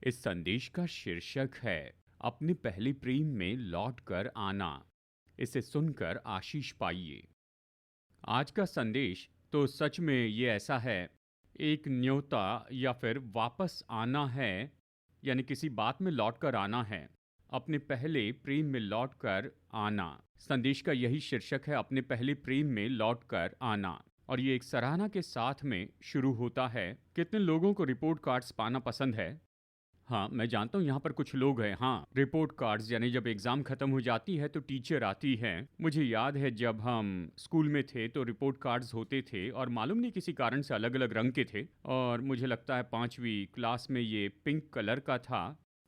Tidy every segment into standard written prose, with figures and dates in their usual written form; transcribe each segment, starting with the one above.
इस संदेश का शीर्षक है अपने पहले प्रेम में लौट कर आना। इसे सुनकर आशीष पाइए। आज का संदेश तो सच में ये ऐसा है, एक न्योता या फिर वापस आना है, यानी किसी बात में लौट कर आना है, अपने पहले प्रेम में लौट कर आना। संदेश का यही शीर्षक है, अपने पहले प्रेम में लौट कर आना। और ये एक सराहना के साथ में शुरू होता है। कितने लोगों को रिपोर्ट कार्ड्स पाना पसंद है? हाँ, मैं जानता हूँ यहाँ पर कुछ लोग हैं। हाँ, रिपोर्ट कार्ड्स यानी जब एग्ज़ाम ख़त्म हो जाती है तो टीचर आती है। मुझे याद है जब हम स्कूल में थे तो रिपोर्ट कार्ड्स होते थे और मालूम नहीं किसी कारण से अलग-अलग रंग के थे, और मुझे लगता है 5वीं क्लास में ये पिंक कलर का था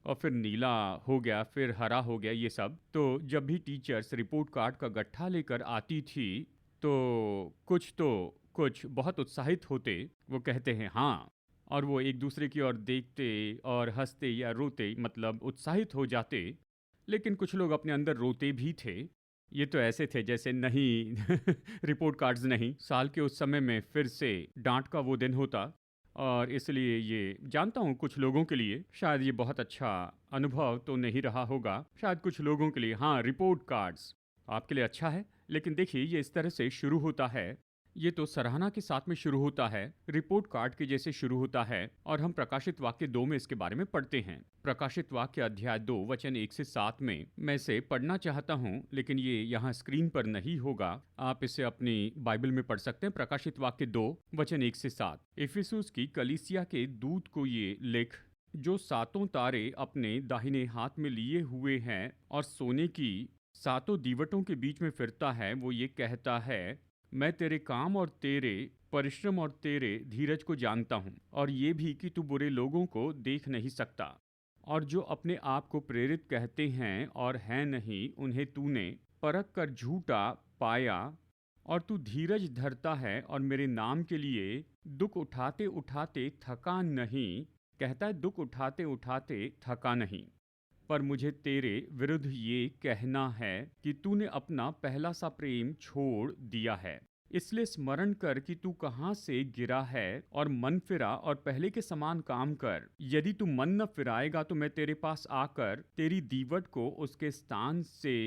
और फिर नीला हो गया, फिर हरा हो गया ये सब। तो जब भी टीचर्स रिपोर्ट कार्ड का गट्ठा लेकर आती थी तो कुछ बहुत उत्साहित होते। वो कहते हैं हाँ, और वो एक दूसरे की ओर देखते और हंसते या रोते, मतलब उत्साहित हो जाते। लेकिन कुछ लोग अपने अंदर रोते भी थे। ये तो ऐसे थे जैसे नहीं रिपोर्ट कार्ड्स नहीं। साल के उस समय में फिर से डांट का वो दिन होता, और इसलिए ये जानता हूँ कुछ लोगों के लिए शायद ये बहुत अच्छा अनुभव तो नहीं रहा होगा। शायद कुछ लोगों के लिए हाँ, रिपोर्ट कार्ड्स आपके लिए अच्छा है। लेकिन देखिए, ये इस तरह से शुरू होता है। ये तो सराहना के साथ में शुरू होता है, रिपोर्ट कार्ड के जैसे शुरू होता है। और हम प्रकाशित वाक्य 2 में इसके बारे में पढ़ते हैं। प्रकाशित वाक्य अध्याय 2 वचन 1 से 7 में मैं इसे पढ़ना चाहता हूँ, लेकिन ये यहाँ स्क्रीन पर नहीं होगा। आप इसे अपनी बाइबल में पढ़ सकते हैं। प्रकाशित वाक्य 2 वचन 1 से 7। इफिसुस की कलीसिया के दूत को ये लिख, जो सातों तारे अपने दाहिने हाथ में लिए हुए हैं और सोने की सातों दीवटों के बीच में फिरता है, वो ये कहता है, मैं तेरे काम और तेरे परिश्रम और तेरे धीरज को जानता हूँ, और ये भी कि तू बुरे लोगों को देख नहीं सकता, और जो अपने आप को प्रेरित कहते हैं और हैं नहीं, उन्हें तूने परख कर झूठा पाया, और तू धीरज धरता है और मेरे नाम के लिए दुख उठाते उठाते थका नहीं। कहता है दुख उठाते उठाते थका नहीं। पर मुझे तेरे विरुद्ध ये कहना है कि तूने अपना पहला सा प्रेम छोड़ दिया है। इसलिए स्मरण कर कि तू कहाँ से गिरा है, और मन फिरा और पहले के समान काम कर। यदि तू मन न फिराएगा तो मैं तेरे पास आकर तेरी दीवट को उसके स्थान से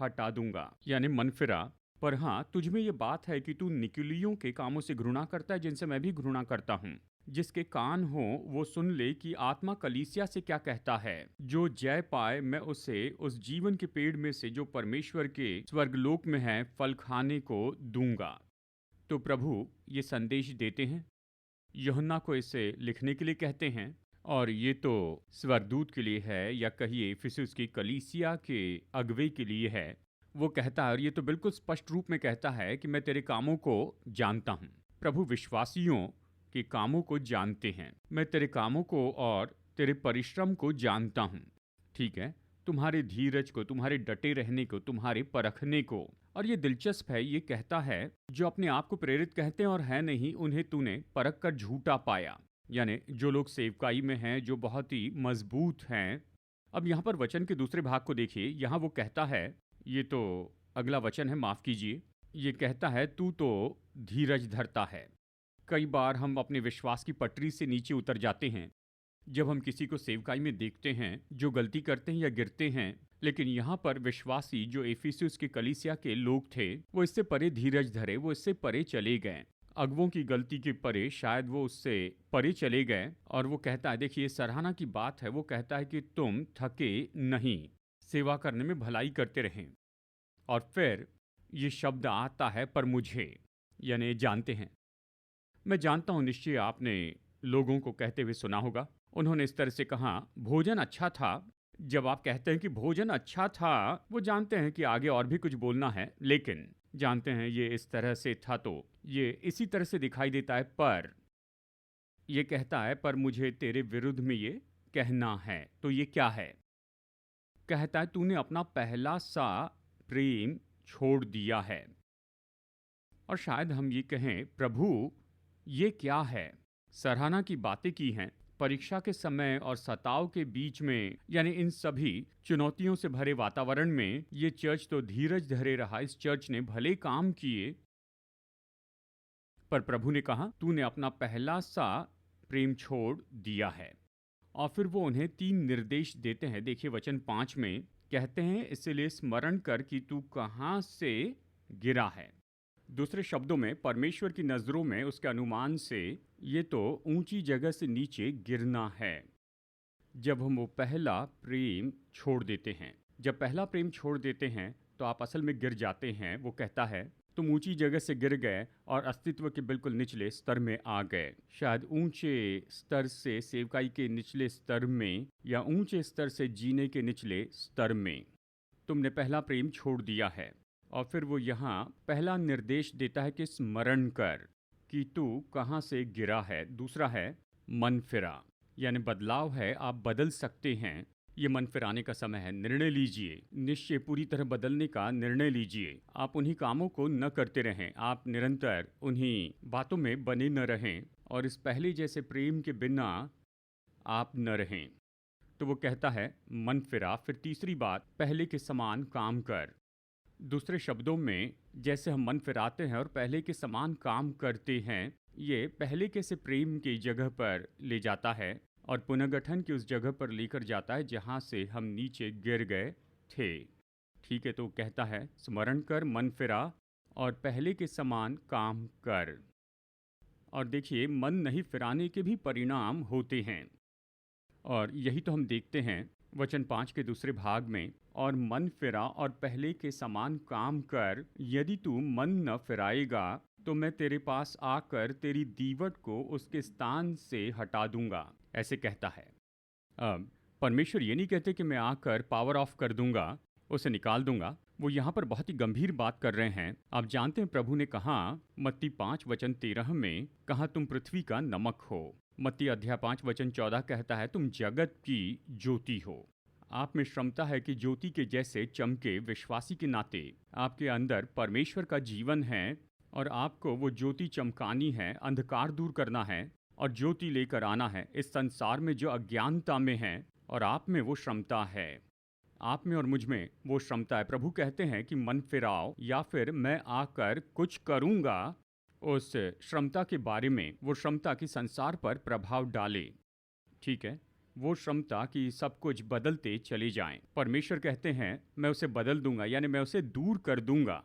हटा दूंगा। यानी मन फिरा। पर हाँ, तुझमें ये बात है कि तू निकुलियों के कामों से घृणा करता है, जिनसे मैं भी घृणा करता हूँ। जिसके कान हो वो सुन ले कि आत्मा कलीसिया से क्या कहता है। जो जय पाए मैं उसे उस जीवन के पेड़ में से जो परमेश्वर के स्वर्गलोक में है फल खाने को दूंगा। तो प्रभु ये संदेश देते हैं, यूहन्ना को इसे लिखने के लिए कहते हैं, और ये तो स्वर्गदूत के लिए है, या कहिए इफिसुस की कलीसिया के अगुवे के लिए है। वो कहता है, और ये तो बिल्कुल स्पष्ट रूप में कहता है कि मैं तेरे कामों को जानता हूँ। प्रभु विश्वासियों के कामों को जानते हैं। मैं तेरे कामों को और तेरे परिश्रम को जानता हूँ। ठीक है, तुम्हारे धीरज को, तुम्हारे डटे रहने को, तुम्हारे परखने को। और ये दिलचस्प है, ये कहता है जो अपने आप को प्रेरित कहते हैं और है नहीं, उन्हें तूने परख कर झूठा पाया। यानी जो लोग सेवकाई में हैं, जो बहुत ही मजबूत हैं। अब यहाँ पर वचन के दूसरे भाग को देखिए। यहाँ वो कहता है, ये तो अगला वचन है, माफ कीजिए। ये कहता है तू तो धीरज धरता है। कई बार हम अपने विश्वास की पटरी से नीचे उतर जाते हैं जब हम किसी को सेवकाई में देखते हैं जो गलती करते हैं या गिरते हैं। लेकिन यहाँ पर विश्वासी जो इफिसुस के कलीसिया के लोग थे, वो इससे परे धीरज धरे, वो इससे परे चले गए। अगुवों की गलती के परे शायद वो उससे परे चले गए। और वो कहता है, देखिए सराहना की बात है, वो कहता है कि तुम थके नहीं, सेवा करने में भलाई करते रहें। और फिर ये शब्द आता है, पर मुझे, यानी जानते हैं। मैं जानता हूं निश्चय आपने लोगों को कहते हुए सुना होगा। उन्होंने इस तरह से कहा, भोजन अच्छा था। जब आप कहते हैं कि भोजन अच्छा था, वो जानते हैं कि आगे और भी कुछ बोलना है, लेकिन जानते हैं ये इस तरह से था, तो ये इसी तरह से दिखाई देता है। पर ये कहता है, पर मुझे तेरे विरुद्ध में ये कहना है। तो ये क्या है? कहता है तूने अपना पहला सा प्रेम छोड़ दिया है। और शायद हम ये कहें, प्रभु ये क्या है? सराहना की बातें की हैं, परीक्षा के समय और सताव के बीच में, यानी इन सभी चुनौतियों से भरे वातावरण में ये चर्च तो धीरज धरे रहा। इस चर्च ने भले काम किए, पर प्रभु ने कहा तूने अपना पहला सा प्रेम छोड़ दिया है। और फिर वो उन्हें 3 निर्देश देते हैं। देखिए वचन 5 में कहते हैं, इसलिए स्मरण कर कि तू कहाँ से गिरा है। दूसरे शब्दों में परमेश्वर की नज़रों में उसके अनुमान से ये तो ऊंची जगह से नीचे गिरना है। जब हम वो पहला प्रेम छोड़ देते हैं, जब पहला प्रेम छोड़ देते हैं तो आप असल में गिर जाते हैं। वो कहता है तुम ऊंची जगह से गिर गए और अस्तित्व के बिल्कुल निचले स्तर में आ गए। शायद ऊंचे स्तर से सेवकाई के निचले स्तर में, या ऊंचे स्तर से जीने के निचले स्तर में तुमने पहला प्रेम छोड़ दिया है। और फिर वो यहाँ पहला निर्देश देता है कि स्मरण कर कि तू कहाँ से गिरा है। दूसरा है मन फिरा, यानी बदलाव है, आप बदल सकते हैं। ये मन फिराने का समय है। निर्णय लीजिए, निश्चय पूरी तरह बदलने का निर्णय लीजिए। आप उन्हीं कामों को न करते रहें, आप निरंतर उन्हीं बातों में बने न रहें और इस पहले जैसे प्रेम के बिना आप न रहें। तो वो कहता है मन फिरा। फिर तीसरी बात, पहले के समान काम कर। दूसरे शब्दों में जैसे हम मन फिराते हैं और पहले के समान काम करते हैं, ये पहले के से प्रेम की जगह पर ले जाता है और पुनर्गठन की उस जगह पर लेकर जाता है जहाँ से हम नीचे गिर गए थे। ठीक है, तो कहता है स्मरण कर, मन फिरा और पहले के समान काम कर। और देखिए मन नहीं फिराने के भी परिणाम होते हैं और यही तो हम देखते हैं वचन 5 के दूसरे भाग में। और मन फिरा और पहले के समान काम कर, यदि तू मन न फिराएगा तो मैं तेरे पास आकर तेरी दीवट को उसके स्थान से हटा दूंगा, ऐसे कहता है। अब परमेश्वर ये नहीं कहते कि मैं आकर पावर ऑफ कर दूंगा, उसे निकाल दूंगा। वो यहाँ पर बहुत ही गंभीर बात कर रहे हैं। आप जानते हैं प्रभु ने कहा मत्ती 5 वचन 13 में, कहा तुम पृथ्वी का नमक हो। मत्ती अध्याय 5 वचन 14 कहता है तुम जगत की ज्योति हो। आप में क्षमता है कि ज्योति के जैसे चमके। विश्वासी के नाते आपके अंदर परमेश्वर का जीवन है और आपको वो ज्योति चमकानी है, अंधकार दूर करना है और ज्योति लेकर आना है इस संसार में जो अज्ञानता में है। और आप में वो क्षमता है, आप में और मुझ में वो क्षमता है। प्रभु कहते हैं कि मन फिराओ या फिर मैं आकर कुछ करूँगा। उस क्षमता के बारे में, वो क्षमता की संसार पर प्रभाव डाले। ठीक है, वो क्षमता कि सब कुछ बदलते चले जाएं। परमेश्वर कहते हैं मैं उसे बदल दूंगा, यानी मैं उसे दूर कर दूंगा।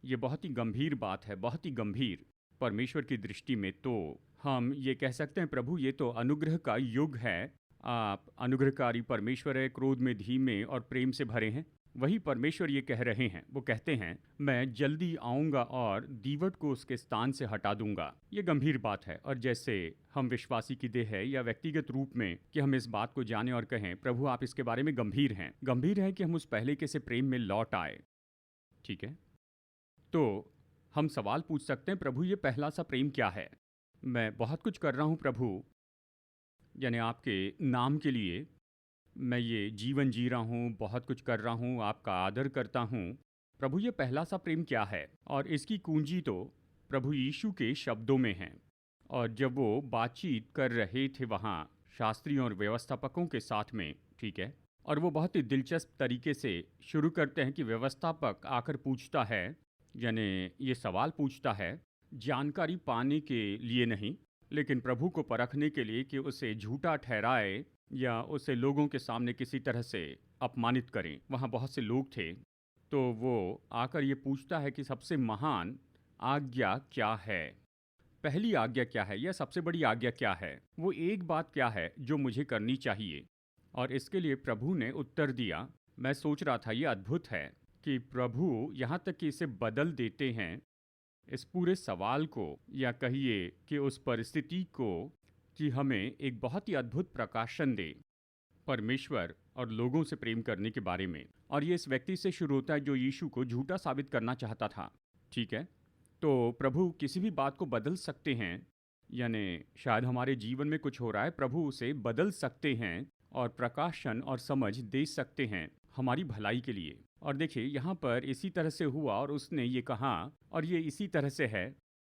ये बहुत ही गंभीर बात है, बहुत ही गंभीर। परमेश्वर की दृष्टि में तो हम ये कह सकते हैं प्रभु ये तो अनुग्रह का युग है। आप अनुग्रहकारी परमेश्वर है, क्रोध में धीमे और प्रेम से भरे हैं। वही परमेश्वर ये कह रहे हैं। वो कहते हैं मैं जल्दी आऊँगा और दीवट को उसके स्थान से हटा दूंगा। ये गंभीर बात है। और जैसे हम विश्वासी की देह है या व्यक्तिगत रूप में कि हम इस बात को जाने और कहें प्रभु आप इसके बारे में गंभीर हैं, गंभीर है कि हम उस पहले के से प्रेम में लौट आए। ठीक है, तो हम सवाल पूछ सकते हैं प्रभु ये पहला सा प्रेम क्या है। मैं बहुत कुछ कर रहा हूँ प्रभु, यानी आपके नाम के लिए मैं ये जीवन जी रहा हूँ, बहुत कुछ कर रहा हूँ, आपका आदर करता हूँ। प्रभु ये पहला सा प्रेम क्या है? और इसकी कुंजी तो प्रभु यीशु के शब्दों में है। और जब वो बातचीत कर रहे थे वहाँ शास्त्रियों और व्यवस्थापकों के साथ में, ठीक है, और वो बहुत ही दिलचस्प तरीके से शुरू करते हैं कि व्यवस्थापक आकर पूछता है, यानी ये सवाल पूछता है जानकारी पाने के लिए नहीं, लेकिन प्रभु को परखने के लिए कि उसे झूठा ठहराए या उसे लोगों के सामने किसी तरह से अपमानित करें। वहाँ बहुत से लोग थे, तो वो आकर ये पूछता है कि सबसे महान आज्ञा क्या है, पहली आज्ञा क्या है, या सबसे बड़ी आज्ञा क्या है, वो एक बात क्या है जो मुझे करनी चाहिए। और इसके लिए प्रभु ने उत्तर दिया। मैं सोच रहा था ये अद्भुत है कि प्रभु यहाँ तक कि इसे बदल देते हैं, इस पूरे सवाल को, या कहिए कि उस परिस्थिति को, कि हमें एक बहुत ही अद्भुत प्रकाशन दे परमेश्वर और लोगों से प्रेम करने के बारे में। और ये इस व्यक्ति से शुरू होता है जो यीशु को झूठा साबित करना चाहता था। ठीक है, तो प्रभु किसी भी बात को बदल सकते हैं, यानी शायद हमारे जीवन में कुछ हो रहा है, प्रभु उसे बदल सकते हैं और प्रकाशन और समझ दे सकते हैं हमारी भलाई के लिए। और देखिए यहाँ पर इसी तरह से हुआ और उसने ये कहा, और ये इसी तरह से है।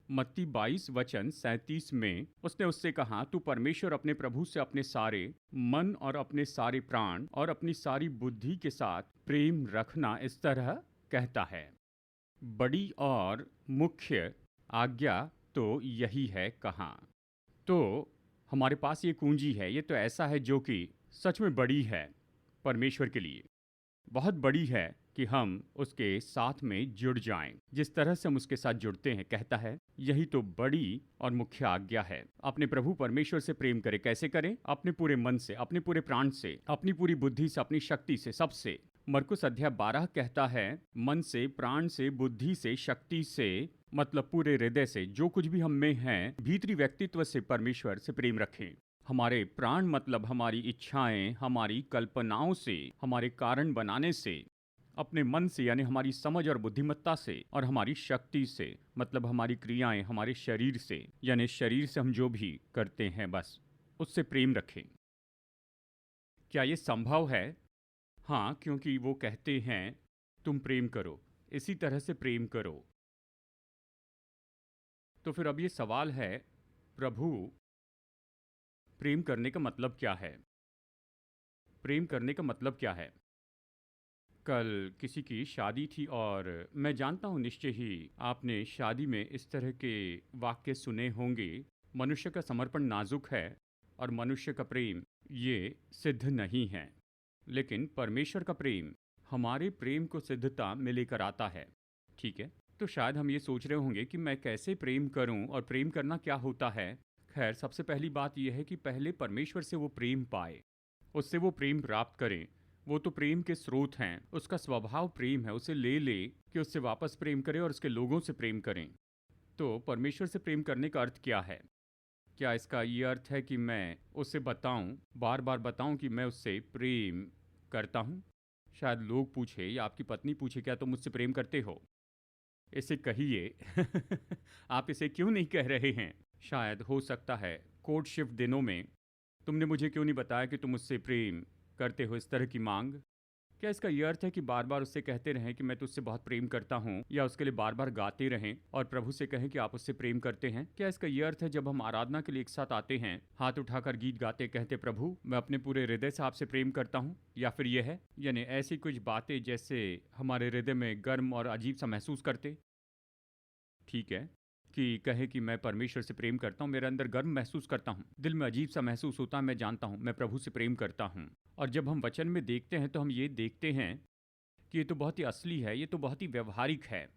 मत्ती 22 वचन 37 में उसने उससे कहा तू परमेश्वर अपने प्रभु से अपने सारे मन और अपने सारे प्राण और अपनी सारी बुद्धि के साथ प्रेम रखना, इस तरह कहता है। बड़ी और मुख्य आज्ञा तो यही है कहा। तो हमारे पास ये कुंजी है, ये तो ऐसा है जो कि सच में बड़ी है परमेश्वर के लिए, बहुत बड़ी है कि हम उसके साथ में जुड़ जाएं। जिस तरह से हम उसके साथ जुड़ते हैं, कहता है यही तो बड़ी और मुख्य आज्ञा है, अपने प्रभु परमेश्वर से प्रेम करें। कैसे करें? अपने पूरे मन से, अपने पूरे प्राण से, अपनी पूरी बुद्धि से, अपनी शक्ति से, सबसे। मरकुस अध्याय 12 कहता है मन से, प्राण से, बुद्धि से, शक्ति से, मतलब पूरे हृदय से, जो कुछ भी हम में है, भीतरी व्यक्तित्व से परमेश्वर से प्रेम रखें। हमारे प्राण मतलब हमारी इच्छाएं, हमारी कल्पनाओं से, हमारे कारण बनाने से, अपने मन से यानी हमारी समझ और बुद्धिमत्ता से, और हमारी शक्ति से मतलब हमारी क्रियाएं, हमारे शरीर से यानी शरीर से हम जो भी करते हैं बस उससे प्रेम रखें। क्या ये संभव है? हाँ, क्योंकि वो कहते हैं तुम प्रेम करो, इसी तरह से प्रेम करो। तो फिर अब ये सवाल है, प्रभु प्रेम करने का मतलब क्या है? प्रेम करने का मतलब क्या है? कल किसी की शादी थी और मैं जानता हूँ निश्चय ही आपने शादी में इस तरह के वाक्य सुने होंगे। मनुष्य का समर्पण नाजुक है और मनुष्य का प्रेम ये सिद्ध नहीं है, लेकिन परमेश्वर का प्रेम हमारे प्रेम को सिद्धता में लेकर आता है। ठीक है, तो शायद हम ये सोच रहे होंगे कि मैं कैसे प्रेम करूं और प्रेम करना क्या होता है। खैर, सबसे पहली बात यह है कि पहले परमेश्वर से वो प्रेम पाए, उससे वो प्रेम प्राप्त करें। वो तो प्रेम के स्रोत हैं, उसका स्वभाव प्रेम है, उसे ले ले कि उससे वापस प्रेम करें और उसके लोगों से प्रेम करें। तो परमेश्वर से प्रेम करने का अर्थ क्या है? क्या इसका ये अर्थ है कि मैं उसे बताऊं, बार बार बताऊं कि मैं उससे प्रेम करता हूं? शायद लोग पूछे या आपकी पत्नी पूछे, क्या तुम मुझसे प्रेम करते हो? इसे कहिए आप इसे क्यों नहीं कह रहे हैं? शायद हो सकता है कोर्टशिप दिनों में तुमने मुझे क्यों नहीं बताया कि तुम मुझसे प्रेम करते हो, इस तरह की मांग। क्या इसका यह अर्थ है कि बार बार उससे कहते रहें कि मैं तुझसे बहुत प्रेम करता हूँ, या उसके लिए बार बार गाते रहें और प्रभु से कहें कि आप उससे प्रेम करते हैं? क्या इसका यह अर्थ है जब हम आराधना के लिए एक साथ आते हैं, हाथ उठाकर गीत गाते, कहते प्रभु मैं अपने पूरे हृदय से आपसे प्रेम करता हूँ? या फिर यह है यानी ऐसी कुछ बातें जैसे हमारे हृदय में गर्म और अजीब सा महसूस करते? ठीक है, कि कहे कि मैं परमेश्वर से प्रेम करता हूँ, मेरे अंदर गर्व महसूस करता हूँ, दिल में अजीब सा महसूस होता है, मैं जानता हूँ मैं प्रभु से प्रेम करता हूँ। और जब हम वचन में देखते हैं तो हम ये देखते हैं कि ये तो बहुत ही असली है, ये तो बहुत ही व्यवहारिक है,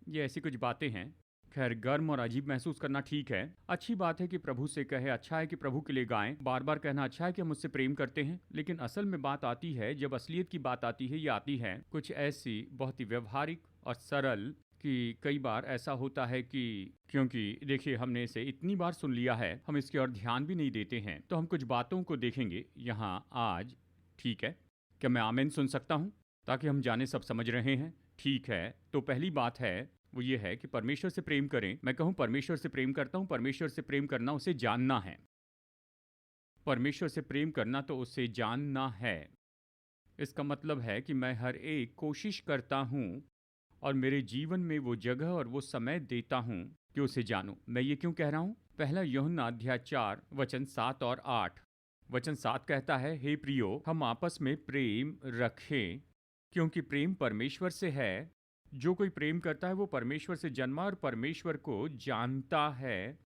ये ऐसी कुछ बातें हैं। खैर, गर्म और अजीब महसूस करना ठीक है, अच्छी बात है कि प्रभु से कहे, अच्छा है कि प्रभु के लिए गाएं, बार बार कहना अच्छा है कि हम उससे प्रेम करते हैं। लेकिन असल में बात आती है, जब असलियत की बात आती है, ये आती है कुछ ऐसी बहुत ही व्यवहारिक और सरल कि कई बार ऐसा होता है कि क्योंकि देखिए हमने इसे इतनी बार सुन लिया है, हम इसकी ओर ध्यान भी नहीं देते हैं। तो हम कुछ बातों को देखेंगे यहाँ आज। ठीक है, क्या मैं आमीन सुन सकता हूँ ताकि हम जाने सब समझ रहे हैं? ठीक है, तो पहली बात है वो ये है कि परमेश्वर से प्रेम करें। मैं कहूँ परमेश्वर से प्रेम करता हूँ, परमेश्वर से प्रेम करना उसे जानना है। परमेश्वर से प्रेम करना तो उसे जानना है। इसका मतलब है कि मैं हर एक कोशिश करता हूँ और मेरे जीवन में वो जगह और वो समय देता हूँ कि उसे जानूं। मैं ये क्यों कह रहा हूँ? पहला यूहन्ना अध्याय 4 वचन 7 और 8। वचन 7 कहता है, हे प्रियो, हम आपस में प्रेम रखें, क्योंकि प्रेम परमेश्वर से है। जो कोई प्रेम करता है वो परमेश्वर से जन्मा और परमेश्वर को जानता है।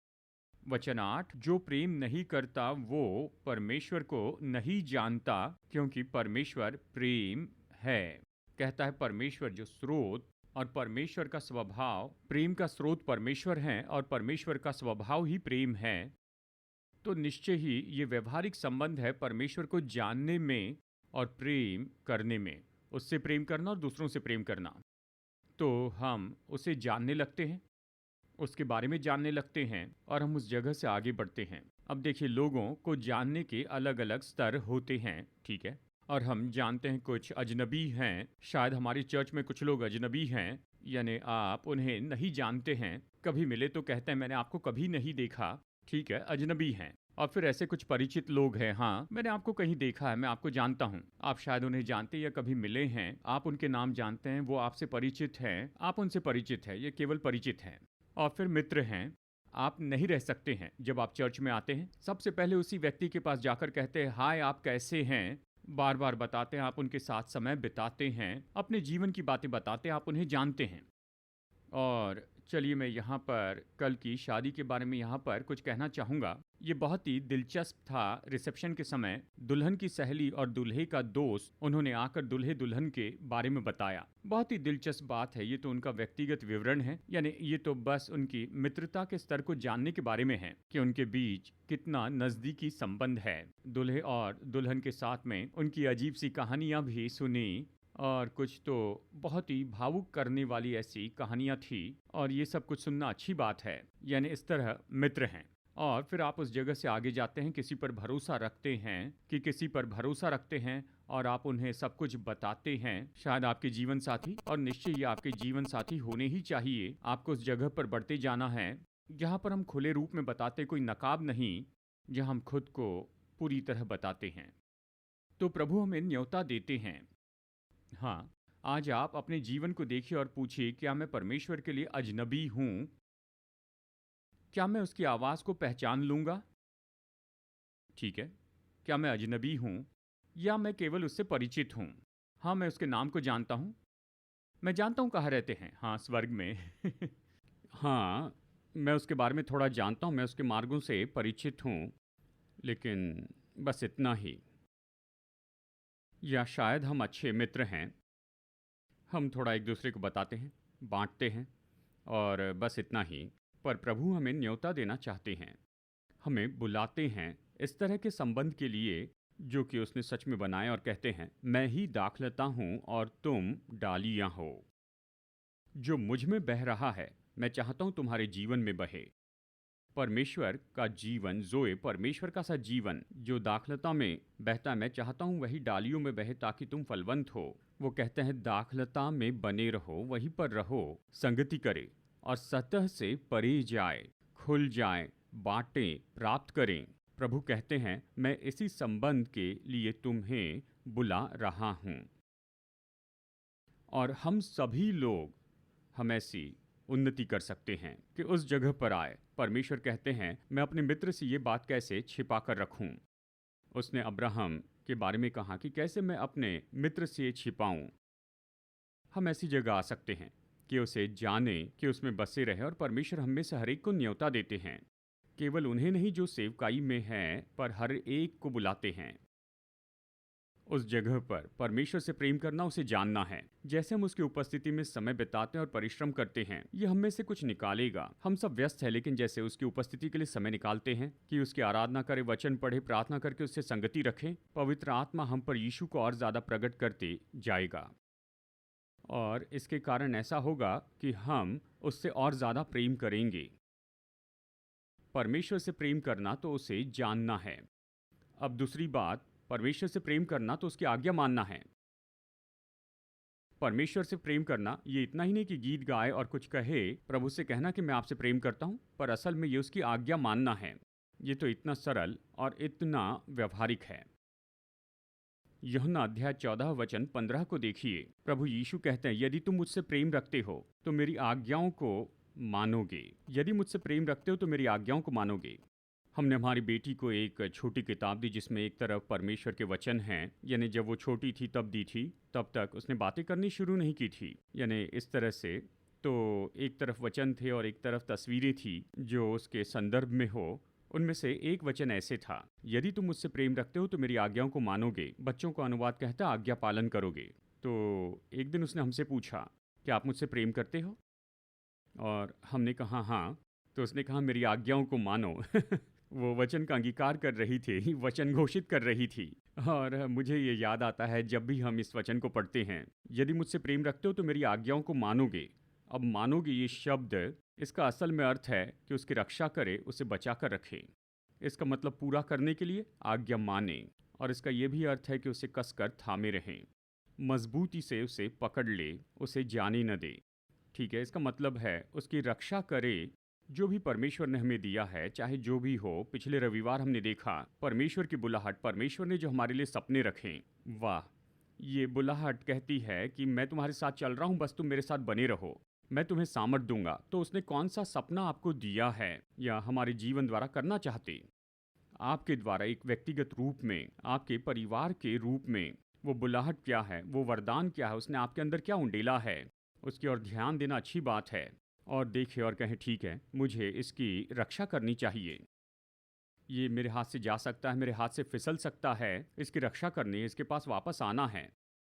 वचन 8, जो प्रेम नहीं करता वो परमेश्वर को नहीं जानता, क्योंकि परमेश्वर प्रेम है। कहता है परमेश्वर जो स्रोत और परमेश्वर का स्वभाव, प्रेम का स्रोत परमेश्वर है और परमेश्वर का स्वभाव ही प्रेम है। तो निश्चय ही ये व्यवहारिक संबंध है परमेश्वर को जानने में और प्रेम करने में, उससे प्रेम करना और दूसरों से प्रेम करना। तो हम उसे जानने लगते हैं, उसके बारे में जानने लगते हैं और हम उस जगह से आगे बढ़ते हैं। अब देखिए, लोगों को जानने के अलग अलग स्तर होते हैं, ठीक है, और हम जानते हैं कुछ अजनबी हैं। शायद हमारी चर्च में कुछ लोग अजनबी हैं, यानी आप उन्हें नहीं जानते हैं, कभी मिले तो कहते हैं मैंने आपको कभी नहीं देखा, ठीक है, अजनबी हैं। और फिर ऐसे कुछ परिचित लोग हैं, हाँ मैंने आपको कहीं देखा है, मैं आपको जानता हूँ। आप शायद उन्हें जानते या कभी मिले हैं, आप उनके नाम जानते हैं, वो आपसे परिचित हैं, आप उनसे परिचित हैं, ये केवल परिचित हैं। और फिर मित्र हैं। आप नहीं रह सकते हैं, जब आप चर्च में आते हैं सबसे पहले उसी व्यक्ति के पास जाकर कहते हैं हाय आप कैसे हैं, बार बार बताते हैं, आप उनके साथ समय बिताते हैं, अपने जीवन की बातें बताते हैं, आप उन्हें जानते हैं। और चलिए मैं यहाँ पर कल की शादी के बारे में यहाँ पर कुछ कहना चाहूँगा। ये बहुत ही दिलचस्प था। रिसेप्शन के समय दुल्हन की सहेली और दूल्हे का दोस्त उन्होंने आकर दूल्हे दुल्हन के बारे में बताया। बहुत ही दिलचस्प बात है। ये तो उनका व्यक्तिगत विवरण है, यानी ये तो बस उनकी मित्रता के स्तर को जानने के बारे में है कि उनके बीच कितना नज़दीकी संबंध है। दूल्हे और दुल्हन के साथ में उनकी अजीब सी कहानियाँ भी सुनी और कुछ तो बहुत ही भावुक करने वाली ऐसी कहानियाँ थी। और ये सब कुछ सुनना अच्छी बात है, यानी इस तरह मित्र हैं। और फिर आप उस जगह से आगे जाते हैं, किसी पर भरोसा रखते हैं कि किसी पर भरोसा रखते हैं और आप उन्हें सब कुछ बताते हैं। शायद आपके जीवन साथी, और निश्चय ही आपके जीवन साथी होने ही चाहिए। आपको उस जगह पर बढ़ते जाना है जहाँ पर हम खुले रूप में बताते, कोई नकाब नहीं, जहाँ हम खुद को पूरी तरह बताते हैं। तो प्रभु हमें न्योता देते हैं। हाँ, आज आप अपने जीवन को देखिए और पूछिए, क्या मैं परमेश्वर के लिए अजनबी हूँ? क्या मैं उसकी आवाज़ को पहचान लूँगा? ठीक है। क्या मैं अजनबी हूँ या मैं केवल उससे परिचित हूँ? हाँ, मैं उसके नाम को जानता हूँ। मैं जानता हूँ कहाँ रहते हैं। हाँ, स्वर्ग में। हाँ, मैं उसके बारे में थोड़ा जानता हूँ, मैं उसके मार्गों से परिचित हूँ, लेकिन बस इतना ही। या शायद हम अच्छे मित्र हैं, हम थोड़ा एक दूसरे को बताते हैं, बाँटते हैं और बस इतना ही। पर प्रभु हमें न्योता देना चाहते हैं, हमें बुलाते हैं इस तरह के संबंध के लिए जो कि उसने सच में बनाए, और कहते हैं, मैं ही दाखलता हूँ और तुम डालियाँ हो। जो मुझ में बह रहा है, मैं चाहता हूँ तुम्हारे जीवन में बहे। परमेश्वर का जीवन, जोए, परमेश्वर का सा जीवन जो दाखलता में बहता है, मैं चाहता हूँ वही डालियों में बहे ताकि तुम फलवंत हो। वो कहते हैं दाखलता में बने रहो, वहीं पर रहो, संगति करे और सतह से परे जाए, खुल जाए, बांटें, प्राप्त करें। प्रभु कहते हैं, मैं इसी संबंध के लिए तुम्हें बुला रहा हूँ। और हम सभी लोग हम ऐसी उन्नति कर सकते हैं कि उस जगह पर आए। परमेश्वर कहते हैं, मैं अपने मित्र से ये बात कैसे छिपा कर रखूं। उसने अब्राहम के बारे में कहा कि कैसे मैं अपने मित्र से ये छिपाऊं। हम ऐसी जगह आ सकते हैं कि उसे जाने, कि उसमें बसे रहे। और परमेश्वर हम में से हर एक को न्योता देते हैं, केवल उन्हें नहीं जो सेवकाई में हैं, पर हर एक को बुलाते हैं। उस जगह पर परमेश्वर से प्रेम करना, उसे जानना है। जैसे हम उसकी उपस्थिति में समय बिताते हैं और परिश्रम करते हैं, ये हम में से कुछ निकालेगा। हम सब व्यस्त हैं, लेकिन जैसे उसकी उपस्थिति के लिए समय निकालते हैं कि उसकी आराधना करें, वचन पढ़े, प्रार्थना करके उससे संगति रखें, पवित्र आत्मा हम पर यीशु को और ज़्यादा प्रकट करते जाएगा। और इसके कारण ऐसा होगा कि हम उससे और ज़्यादा प्रेम करेंगे। परमेश्वर से प्रेम करना तो उसे जानना है। अब दूसरी बात, परमेश्वर से प्रेम करना तो उसकी आज्ञा मानना है। परमेश्वर से प्रेम करना ये इतना ही नहीं कि गीत गाए और कुछ कहे, प्रभु से कहना कि मैं आपसे प्रेम करता हूँ, पर असल में ये उसकी आज्ञा मानना है। ये तो इतना सरल और इतना व्यवहारिक है। यूहन्ना अध्याय 14 वचन 15 को देखिए। प्रभु यीशु कहते हैं, यदि तुम मुझसे प्रेम रखते हो तो मेरी आज्ञाओं को मानोगे। यदि मुझसे प्रेम रखते हो तो मेरी आज्ञाओं को मानोगे। हमने हमारी बेटी को एक छोटी किताब दी जिसमें एक तरफ परमेश्वर के वचन हैं, यानी जब वो छोटी थी तब दी थी, तब तक उसने बातें करनी शुरू नहीं की थी, यानी इस तरह से। तो एक तरफ वचन थे और एक तरफ तस्वीरें थी जो उसके संदर्भ में हो। उनमें से एक वचन ऐसे था, यदि तुम मुझसे प्रेम रखते हो तो मेरी आज्ञाओं को मानोगे। बच्चों का अनुवाद कहता है आज्ञा पालन करोगे। तो एक दिन उसने हमसे पूछा, क्या आप मुझसे प्रेम करते हो? और हमने कहा हाँ। तो उसने कहा, मेरी आज्ञाओं को मानो। वो वचन का अंगीकार कर रही थी, वचन घोषित कर रही थी। और मुझे ये याद आता है जब भी हम इस वचन को पढ़ते हैं, यदि मुझसे प्रेम रखते हो तो मेरी आज्ञाओं को मानोगे। अब मानोगे ये शब्द, इसका असल में अर्थ है कि उसकी रक्षा करे, उसे बचा कर रखे। इसका मतलब पूरा करने के लिए आज्ञा माने। और इसका ये भी अर्थ है कि उसे कसकर थामे रहें, मजबूती से उसे पकड़ ले, उसे जाने न दे। ठीक है, इसका मतलब है उसकी रक्षा करे। जो भी परमेश्वर ने हमें दिया है, चाहे जो भी हो। पिछले रविवार हमने देखा परमेश्वर की बुलाहट, परमेश्वर ने जो हमारे लिए सपने रखे। वाह, ये बुलाहट कहती है कि मैं तुम्हारे साथ चल रहा हूँ, बस तुम मेरे साथ बने रहो, मैं तुम्हें सामर्थ दूंगा। तो उसने कौन सा सपना आपको दिया है या हमारे जीवन द्वारा करना चाहते, आपके द्वारा एक व्यक्तिगत रूप में, आपके परिवार के रूप में, वो बुलाहट क्या है, वो वरदान क्या है, उसने आपके अंदर क्या उंडेला है, उसकी ओर ध्यान देना अच्छी बात है। और देखे और कहें ठीक है, मुझे इसकी रक्षा करनी चाहिए। ये मेरे हाथ से जा सकता है, मेरे हाथ से फिसल सकता है, इसकी रक्षा करनी है, इसके पास वापस आना है,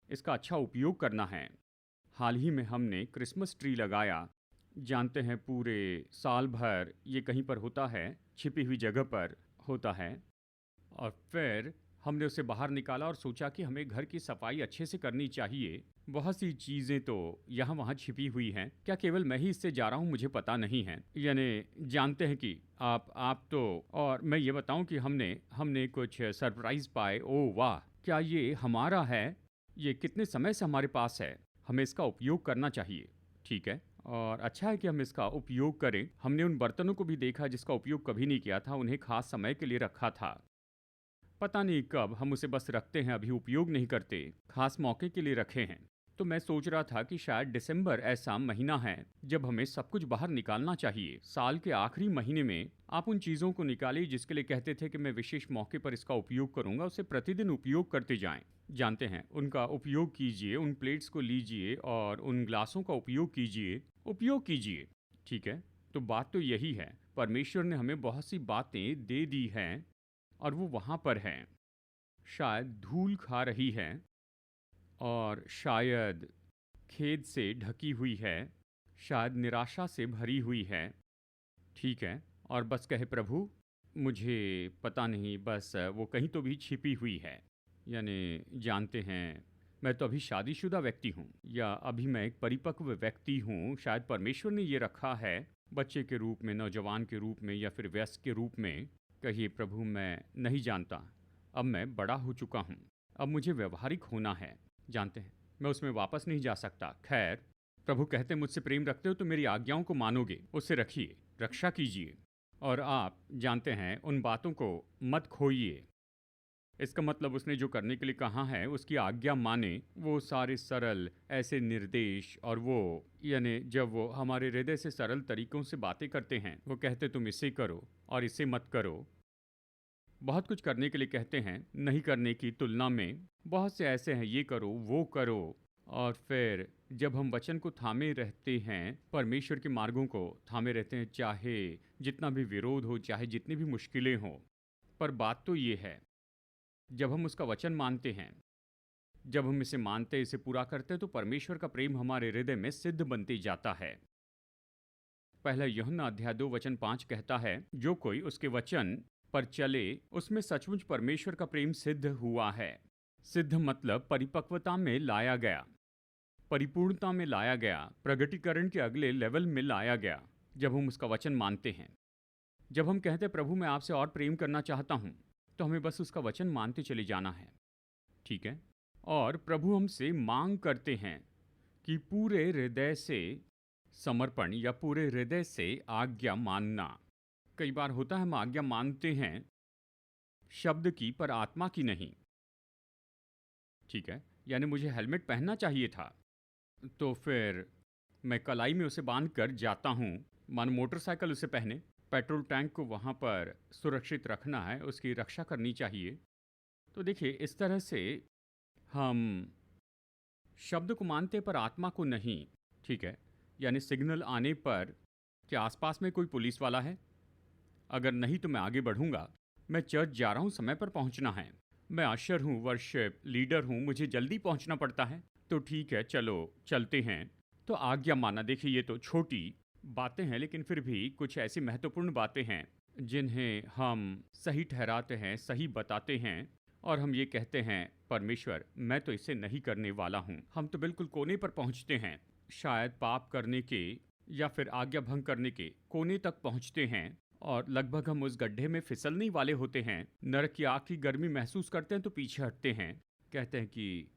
इसका अच्छा उपयोग करना है। हाल ही में हमने क्रिसमस ट्री लगाया। जानते हैं पूरे साल भर ये कहीं पर होता है, छिपी हुई जगह पर होता है। और फिर हमने उसे बाहर निकाला और सोचा कि हमें घर की सफाई अच्छे से करनी चाहिए। बहुत सी चीज़ें तो यहाँ वहाँ छिपी हुई हैं। क्या केवल मैं ही इससे जा रहा हूँ, मुझे पता नहीं है। यानी जानते हैं कि आप तो। और मैं ये बताऊँ कि हमने हमने कुछ सरप्राइज़ पाए। ओह वाह! क्या ये हमारा है? ये कितने समय से हमारे पास है, हमें इसका उपयोग करना चाहिए। ठीक है, और अच्छा है कि हम इसका उपयोग करें। हमने उन बर्तनों को भी देखा जिसका उपयोग कभी नहीं किया था, उन्हें खास समय के लिए रखा था। पता नहीं कब हम उसे बस रखते हैं, अभी उपयोग नहीं करते, खास मौके के लिए रखे हैं। तो मैं सोच रहा था कि शायद दिसंबर ऐसा महीना है जब हमें सब कुछ बाहर निकालना चाहिए। साल के आखिरी महीने में आप उन चीज़ों को निकालिए जिसके लिए कहते थे कि मैं विशेष मौके पर इसका उपयोग करूंगा, उसे प्रतिदिन उपयोग करते जाएं। जानते हैं, उनका उपयोग कीजिए, उन प्लेट्स को लीजिए और उन ग्लासों का उपयोग कीजिए। ठीक है, तो बात तो यही है, परमेश्वर ने हमें बहुत सी बातें दे दी हैं और वो वहाँ पर हैं। शायद धूल खा रही है और शायद खेद से ढकी हुई है, शायद निराशा से भरी हुई है। ठीक है, और बस कहे प्रभु, मुझे पता नहीं, बस वो कहीं तो भी छिपी हुई है। यानी जानते हैं, मैं तो अभी शादीशुदा व्यक्ति हूँ या अभी मैं एक परिपक्व व्यक्ति हूँ। शायद परमेश्वर ने ये रखा है बच्चे के रूप में, नौजवान के रूप में या फिर वयस्क के रूप में। कहिए प्रभु, मैं नहीं जानता, अब मैं बड़ा हो चुका हूँ, अब मुझे व्यवहारिक होना है। जानते हैं, मैं उसमें वापस नहीं जा सकता। खैर, प्रभु कहते मुझसे प्रेम रखते हो तो मेरी आज्ञाओं को मानोगे, उससे रखिए, रक्षा कीजिए। और आप जानते हैं, उन बातों को मत खोइए। इसका मतलब उसने जो करने के लिए कहा है उसकी आज्ञा माने। वो सारे सरल ऐसे निर्देश, और वो यानी जब वो हमारे हृदय से सरल तरीकों से बातें करते हैं, वो कहते तुम इसे करो और इसे मत करो। बहुत कुछ करने के लिए कहते हैं, नहीं करने की तुलना में बहुत से ऐसे हैं, ये करो वो करो। और फिर जब हम वचन को थामे रहते हैं, परमेश्वर के मार्गों को थामे रहते हैं, चाहे जितना भी विरोध हो, चाहे जितनी भी मुश्किलें हों। पर बात तो ये है, जब हम उसका वचन मानते हैं, जब हम इसे मानते, इसे पूरा करते हैं, तो परमेश्वर का प्रेम हमारे हृदय में सिद्ध बनते जाता है। पहला यूहन्ना अध्याय 2 वचन 5 कहता है, जो कोई उसके वचन पर चले उसमें सचमुच परमेश्वर का प्रेम सिद्ध हुआ है। सिद्ध मतलब परिपक्वता में लाया गया, परिपूर्णता में लाया गया, प्रगटीकरण के अगले लेवल में लाया गया जब हम उसका वचन मानते हैं। जब हम कहते हैं प्रभु मैं आपसे और प्रेम करना चाहता हूँ, तो हमें बस उसका वचन मानते चले जाना है। ठीक है, और प्रभु हमसे मांग करते हैं कि पूरे हृदय से समर्पण या पूरे हृदय से आज्ञा मानना। कई बार होता है हम आज्ञा मानते हैं शब्द की, पर आत्मा की नहीं। ठीक है, यानी मुझे हेलमेट पहनना चाहिए था, तो फिर मैं कलाई में उसे बांध कर जाता हूँ। मानो मोटरसाइकिल उसे पहने, पेट्रोल टैंक को वहाँ पर सुरक्षित रखना है, उसकी रक्षा करनी चाहिए। तो देखिए, इस तरह से हम शब्द को मानते पर आत्मा को नहीं। ठीक है, यानी सिग्नल आने पर, क्या आसपास में कोई पुलिस वाला है? अगर नहीं तो मैं आगे बढ़ूंगा। मैं चर्च जा रहा हूँ, समय पर पहुँचना है। मैं आशर हूँ, वर्शिप लीडर हूँ, मुझे जल्दी पहुँचना पड़ता है। तो ठीक है, चलो चलते हैं। तो आज्ञा माना, देखिए ये तो छोटी बातें हैं, लेकिन फिर भी कुछ ऐसी महत्वपूर्ण बातें हैं जिन्हें हम सही ठहराते हैं, सही बताते हैं। और हम ये कहते हैं, परमेश्वर मैं तो इसे नहीं करने वाला हूँ। हम तो बिल्कुल कोने पर पहुँचते हैं, शायद पाप करने के या फिर आज्ञा भंग करने के कोने तक पहुँचते हैं। और लगभग हम उस गड्ढे में फिसलने वाले होते हैं, नरक की आग की गर्मी महसूस करते हैं, तो पीछे हटते हैं, कहते हैं कि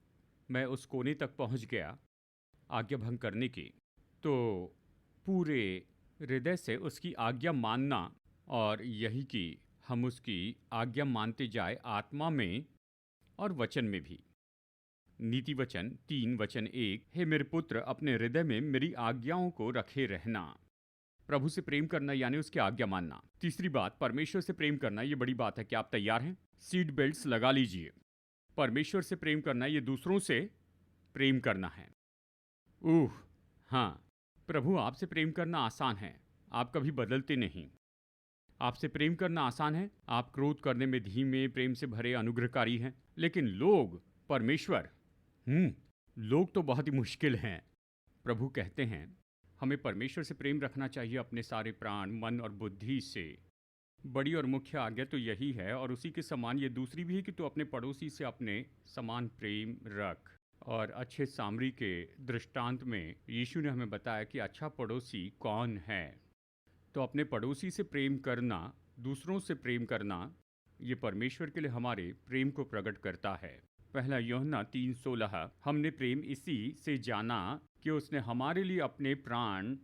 मैं उस कोने तक पहुँच गया आज्ञा भंग करने की। तो पूरे हृदय से उसकी आज्ञा मानना, और यही कि हम उसकी आज्ञा मानते जाए आत्मा में और वचन में भी। नीति वचन 3 वचन 1, हे मेरे पुत्र अपने हृदय में मेरी आज्ञाओं को रखे रहना। प्रभु से प्रेम करना यानी उसकी आज्ञा मानना। तीसरी बात, परमेश्वर से प्रेम करना। ये बड़ी बात है। क्या आप तैयार हैं? सीट बेल्ट्स लगा लीजिए। परमेश्वर से प्रेम करना ये दूसरों से प्रेम करना है। हाँ, प्रभु आपसे प्रेम करना आसान है, आप कभी बदलते नहीं। आपसे प्रेम करना आसान है, आप क्रोध करने में धीमे, प्रेम से भरे, अनुग्रहकारी हैं। लेकिन लोग, परमेश्वर, लोग तो बहुत ही मुश्किल हैं। प्रभु कहते हैं हमें परमेश्वर से प्रेम रखना चाहिए अपने सारे प्राण, मन और बुद्धि से। बड़ी और मुख्य आज्ञा तो यही है, और उसी के समान ये दूसरी भी है कि तू अपने पड़ोसी से अपने समान प्रेम रख। और अच्छे सामरी के दृष्टांत में यीशु ने हमें बताया कि अच्छा पड़ोसी कौन है। तो अपने पड़ोसी से प्रेम करना, दूसरों से प्रेम करना, ये परमेश्वर के लिए हमारे प्रेम को प्रकट करता है। पहला यूहन्ना 3:16, हमने प्रेम इसी से जाना कि उसने हमारे लिए अपने प्राण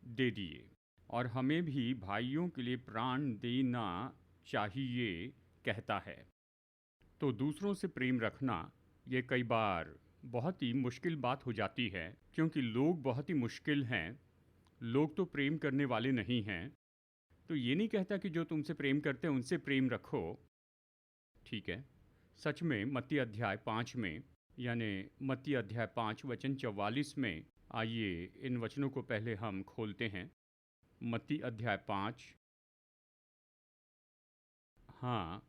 दे दिए, और हमें भी भाइयों के लिए प्राण देना चाहिए, कहता है। तो दूसरों से प्रेम रखना ये कई बार बहुत ही मुश्किल बात हो जाती है, क्योंकि लोग बहुत ही मुश्किल हैं। लोग तो प्रेम करने वाले नहीं हैं। तो ये नहीं कहता कि जो तुमसे प्रेम करते हैं उनसे प्रेम रखो, ठीक है। सच में मत्ती अध्याय 5 में, यानी मत्ती अध्याय 5 वचन 44 में, आइए इन वचनों को पहले हम खोलते हैं। मत्ती अध्याय 5, हाँ,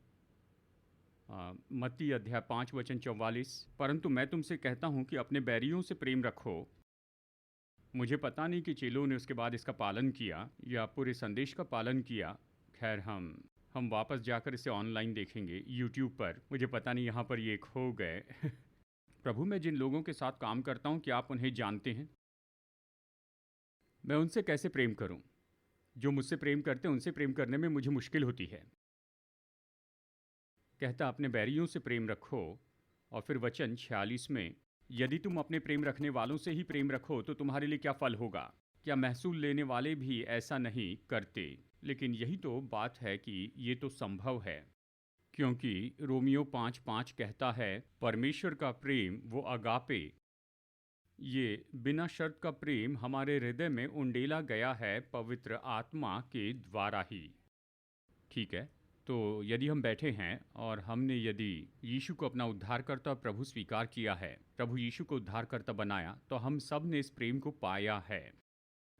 मत्ती अध्याय 5 वचन 44, परंतु मैं तुमसे कहता हूँ कि अपने बैरियों से प्रेम रखो। मुझे पता नहीं कि चेलों ने उसके बाद इसका पालन किया या पूरे संदेश का पालन किया। खैर, हम वापस जाकर इसे ऑनलाइन देखेंगे यूट्यूब पर। मुझे पता नहीं यहाँ पर ये खो गए। प्रभु, मैं जिन लोगों के साथ काम करता हूँ, क्या आप उन्हें जानते हैं? मैं उनसे कैसे प्रेम करूँ? जो मुझसे प्रेम करते हैं उनसे प्रेम करने में मुझे मुश्किल होती है। कहता अपने बैरियों से प्रेम रखो। और फिर वचन 46 में, यदि तुम अपने प्रेम रखने वालों से ही प्रेम रखो तो तुम्हारे लिए क्या फल होगा? क्या महसूल लेने वाले भी ऐसा नहीं करते? लेकिन यही तो बात है कि ये तो संभव है, क्योंकि रोमियो 5:5 कहता है परमेश्वर का प्रेम, वो अगापे, ये बिना शर्त का प्रेम हमारे हृदय में उंडेला गया है पवित्र आत्मा के द्वारा ही। ठीक है, तो यदि हम बैठे हैं और हमने यदि यीशु को अपना उद्धारकर्ता और प्रभु स्वीकार किया है, प्रभु यीशु को उद्धारकर्ता बनाया, तो हम सब ने इस प्रेम को पाया है।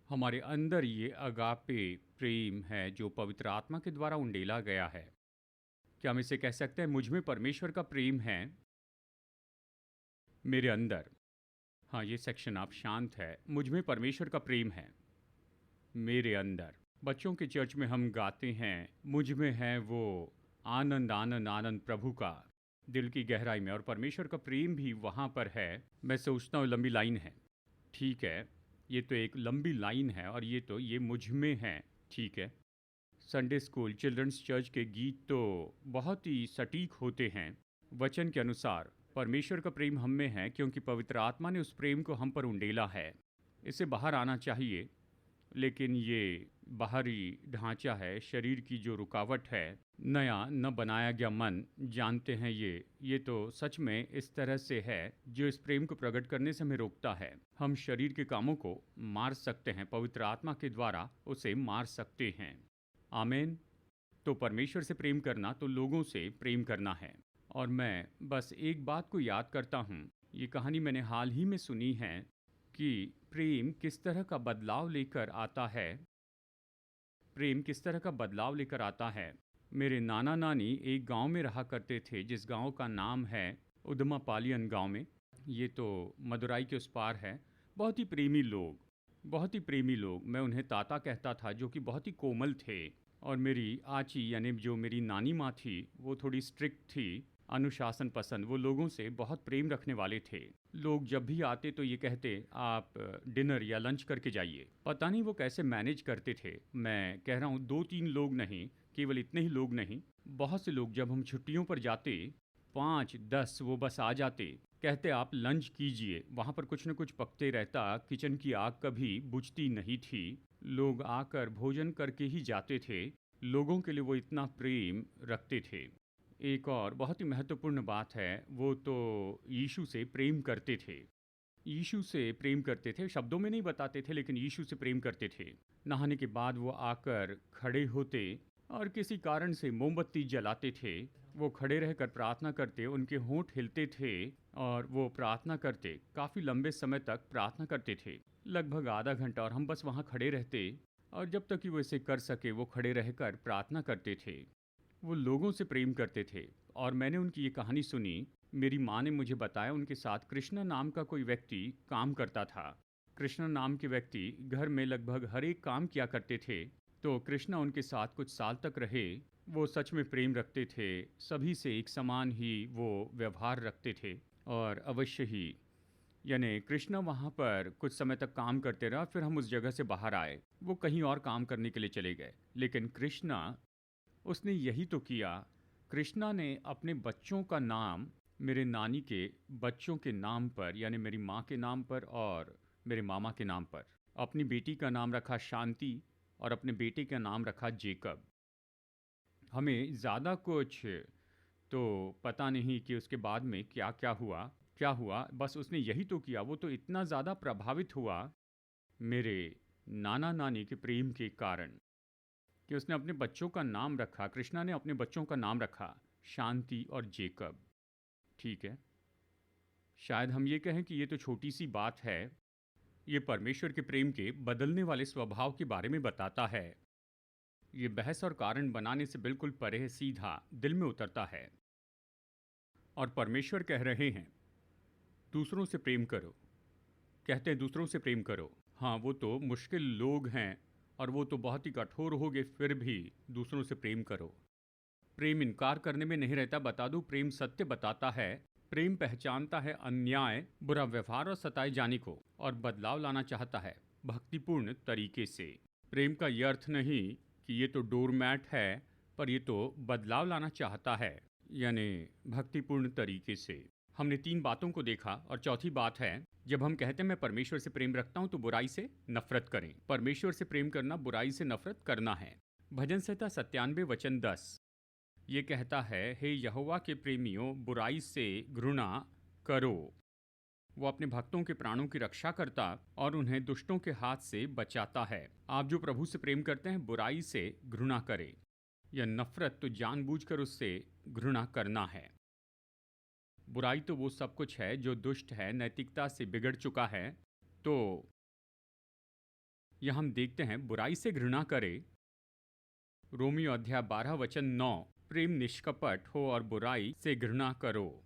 हमारे अंदर ये अगापे प्रेम है जो पवित्र आत्मा के द्वारा उंडेला गया है। क्या हम इसे कह सकते हैं, मुझ में परमेश्वर का प्रेम है मेरे अंदर? हाँ, ये सेक्शन आप शांत है। मुझ में परमेश्वर का प्रेम है मेरे अंदर। बच्चों के चर्च में हम गाते हैं, मुझ में है वो आनंद आनंद आनंद प्रभु का, दिल की गहराई में। और परमेश्वर का प्रेम भी वहाँ पर है। मैं सोचता हूँ लंबी लाइन है, ठीक है, ये तो एक लंबी लाइन है, और ये मुझ में है, ठीक है। संडे स्कूल, चिल्ड्रंस चर्च के गीत तो बहुत ही सटीक होते हैं। वचन के अनुसार परमेश्वर का प्रेम हम में है क्योंकि पवित्र आत्मा ने उस प्रेम को हम पर उंडेला है। इसे बाहर आना चाहिए, लेकिन ये बाहरी ढांचा है, शरीर की जो रुकावट है, नया न बनाया गया मन, जानते हैं ये तो सच में इस तरह से है जो इस प्रेम को प्रकट करने से हमें रोकता है। हम शरीर के कामों को मार सकते हैं, पवित्र आत्मा के द्वारा उसे मार सकते हैं। आमीन। तो परमेश्वर से प्रेम करना तो लोगों से प्रेम करना है। और मैं बस एक बात को याद करता हूँ, ये कहानी मैंने हाल ही में सुनी है कि प्रेम किस तरह का बदलाव लेकर आता है। प्रेम किस तरह का बदलाव लेकर आता है। मेरे नाना नानी एक गांव में रहा करते थे, जिस गांव का नाम है उदमापालियन गांव में। ये तो मदुराई के उस पार है। बहुत ही प्रेमी लोग, बहुत ही प्रेमी लोग। मैं उन्हें ताता कहता था, जो कि बहुत ही कोमल थे। और मेरी आची, यानी जो मेरी नानी माँ थी, वो थोड़ी स्ट्रिक्ट थी, अनुशासन पसंद। वो लोगों से बहुत प्रेम रखने वाले थे। लोग जब भी आते तो ये कहते, आप डिनर या लंच करके जाइए। पता नहीं वो कैसे मैनेज करते थे। मैं कह रहा हूँ 2-3 लोग नहीं, केवल इतने ही लोग नहीं, बहुत से लोग जब हम छुट्टियों पर जाते, 5-10 वो बस आ जाते, कहते आप लंच कीजिए। वहाँ पर कुछ न कुछ पकते रहता, किचन की आग कभी बुझती नहीं थी। लोग आकर भोजन करके ही जाते थे। लोगों के लिए वो इतना प्रेम रखते थे। एक और बहुत ही महत्वपूर्ण बात है, वो तो यीशु से प्रेम करते थे। यीशु से प्रेम करते थे, शब्दों में नहीं बताते थे, लेकिन यीशु से प्रेम करते थे। नहाने के बाद वो आकर खड़े होते और किसी कारण से मोमबत्ती जलाते थे वो खड़े रहकर प्रार्थना करते, उनके होंठ हिलते थे और वो प्रार्थना करते, काफ़ी लंबे समय तक प्रार्थना करते थे, लगभग आधा घंटा, और हम बस वहाँ खड़े रहते और जब तक कि वो इसे कर सके वो खड़े रहकर प्रार्थना करते थे। वो लोगों से प्रेम करते थे और मैंने उनकी ये कहानी सुनी। मेरी माँ ने मुझे बताया उनके साथ कृष्णा नाम का कोई व्यक्ति काम करता था। कृष्णा नाम के व्यक्ति घर में लगभग हर एक काम किया करते थे। तो कृष्णा उनके साथ कुछ साल तक रहे। वो सच में प्रेम रखते थे, सभी से एक समान ही वो व्यवहार रखते थे। और अवश्य ही, यानी कृष्णा वहाँ पर कुछ समय तक काम करते रहा, फिर हम उस जगह से बाहर आए, वो कहीं और काम करने के लिए चले गए। लेकिन कृष्णा, उसने यही तो किया। कृष्णा ने अपने बच्चों का नाम मेरे नानी के बच्चों के नाम पर, यानी मेरी माँ के नाम पर और मेरे मामा के नाम पर, अपनी बेटी का नाम रखा शांति और अपने बेटे का नाम रखा जेकब। हमें ज़्यादा कुछ तो पता नहीं कि उसके बाद में क्या हुआ, बस उसने यही तो किया। वो तो इतना ज़्यादा प्रभावित हुआ मेरे नाना नानी के प्रेम के कारण कि उसने अपने बच्चों का नाम रखा, कृष्णा ने अपने बच्चों का नाम रखा शांति और जेकब। ठीक है, शायद हम ये कहें कि ये तो छोटी सी बात है। ये परमेश्वर के प्रेम के बदलने वाले स्वभाव के बारे में बताता है। ये बहस और कारण बनाने से बिल्कुल परे है, सीधा दिल में उतरता है। और परमेश्वर कह रहे हैं दूसरों से प्रेम करो। कहते हैं दूसरों से प्रेम करो। हाँ, वो तो मुश्किल लोग हैं और वो तो बहुत ही कठोर होगे, फिर भी दूसरों से प्रेम करो। प्रेम इनकार करने में नहीं रहता, बता दूं, प्रेम सत्य बताता है। प्रेम पहचानता है अन्याय, बुरा व्यवहार और सताए जाने को, और बदलाव लाना चाहता है भक्तिपूर्ण तरीके से। प्रेम का ये अर्थ नहीं कि ये तो डोरमैट है, पर ये तो बदलाव लाना चाहता है, यानी भक्तिपूर्ण तरीके से। हमने 3 बातों को देखा और चौथी बात है, जब हम कहते हैं मैं परमेश्वर से प्रेम रखता हूं तो बुराई से नफरत करें। परमेश्वर से प्रेम करना बुराई से नफरत करना है। भजन संहिता 97 वचन 10 ये कहता है, हे यहोवा के प्रेमियों, बुराई से घृणा करो। वो अपने भक्तों के प्राणों की रक्षा करता और उन्हें दुष्टों के हाथ से बचाता है। आप जो प्रभु से प्रेम करते हैं, बुराई से घृणा करें। यह नफरत तो जानबूझकर उससे घृणा करना है। बुराई तो वो सब कुछ है जो दुष्ट है, नैतिकता से बिगड़ चुका है। तो यह हम देखते हैं, बुराई से घृणा करे। रोमियो अध्याय 12 वचन 9, प्रेम निष्कपट हो और बुराई से घृणा करो।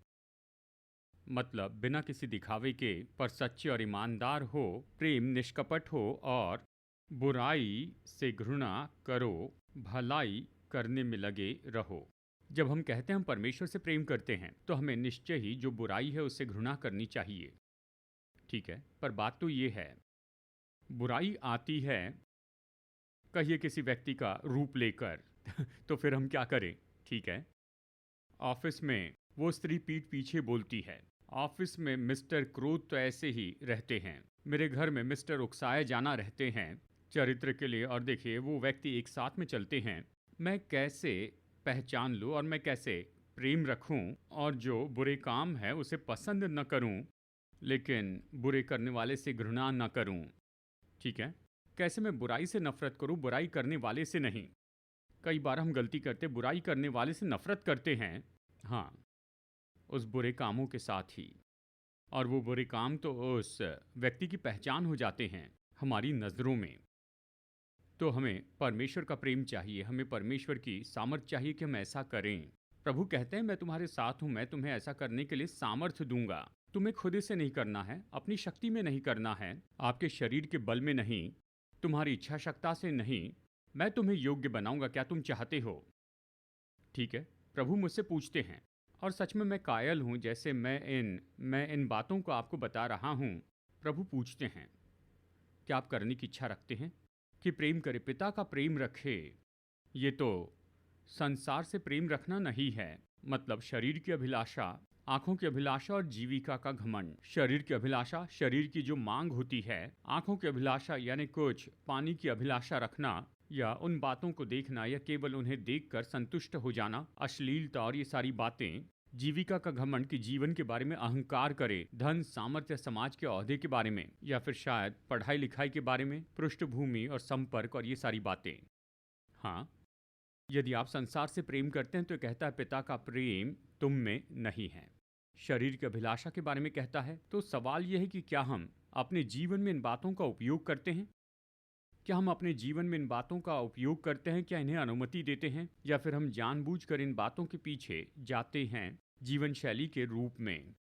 मतलब बिना किसी दिखावे के, पर सच्चे और ईमानदार हो। प्रेम निष्कपट हो और बुराई से घृणा करो, भलाई करने में लगे रहो। जब हम कहते हैं हम परमेश्वर से प्रेम करते हैं, तो हमें निश्चय ही जो बुराई है उससे घृणा करनी चाहिए। ठीक है, पर बात तो ये है, बुराई आती है कहिए किसी व्यक्ति का रूप लेकर तो फिर हम क्या करें? ठीक है, ऑफिस में वो स्त्री पीठ पीछे बोलती है। ऑफिस में मिस्टर क्रोध तो ऐसे ही रहते हैं। मेरे घर में मिस्टर उकसाए जाना रहते हैं चरित्र के लिए। और देखिए, वो व्यक्ति एक साथ में चलते हैं। मैं कैसे पहचान लूँ और मैं कैसे प्रेम रखूं और जो बुरे काम है उसे पसंद न करूं, लेकिन बुरे करने वाले से घृणा न करूं। ठीक है, कैसे मैं बुराई से नफरत करूं, बुराई करने वाले से नहीं। कई बार हम गलती करते, बुराई करने वाले से नफरत करते हैं, हाँ, उस बुरे कामों के साथ ही। और वो बुरे काम तो उस व्यक्ति की पहचान हो जाते हैं हमारी नज़रों में। तो हमें परमेश्वर का प्रेम चाहिए, हमें परमेश्वर की सामर्थ्य चाहिए कि हम ऐसा करें। प्रभु कहते हैं मैं तुम्हारे साथ हूँ, मैं तुम्हें ऐसा करने के लिए सामर्थ्य दूंगा। तुम्हें खुद से नहीं करना है, अपनी शक्ति में नहीं करना है, आपके शरीर के बल में नहीं, तुम्हारी इच्छा शक्ति से नहीं। मैं तुम्हें योग्य बनाऊंगा, क्या तुम चाहते हो? ठीक है, प्रभु मुझसे पूछते हैं, और सच में मैं कायल हूँ, जैसे मैं इन बातों को आपको बता रहा हूँ। प्रभु पूछते हैं, क्या आप करने की इच्छा रखते हैं कि प्रेम करे, पिता का प्रेम रखे? ये तो संसार से प्रेम रखना नहीं है। मतलब शरीर की अभिलाषा, आंखों की अभिलाषा और जीविका का घमंड। शरीर की अभिलाषा, शरीर की जो मांग होती है। आंखों की अभिलाषा यानी कुछ पानी की अभिलाषा रखना, या उन बातों को देखना, या केवल उन्हें देखकर संतुष्ट हो जाना। अश्लीलता और ये सारी बातें। जीविका का घमंड की जीवन के बारे में अहंकार करे, धन सामर्थ्य, समाज के ओहदे के बारे में, या फिर शायद पढ़ाई लिखाई के बारे में, पृष्ठभूमि और संपर्क और ये सारी बातें। हाँ, यदि आप संसार से प्रेम करते हैं तो कहता है पिता का प्रेम तुम में नहीं है। शरीर की अभिलाषा के बारे में कहता है। तो सवाल यह है कि क्या हम अपने जीवन में इन बातों का उपयोग करते हैं? क्या हम अपने जीवन में इन बातों का उपयोग करते हैं? क्या इन्हें अनुमति देते हैं, या फिर हम जानबूझकर इन बातों के पीछे जाते हैं जीवन शैली के रूप में?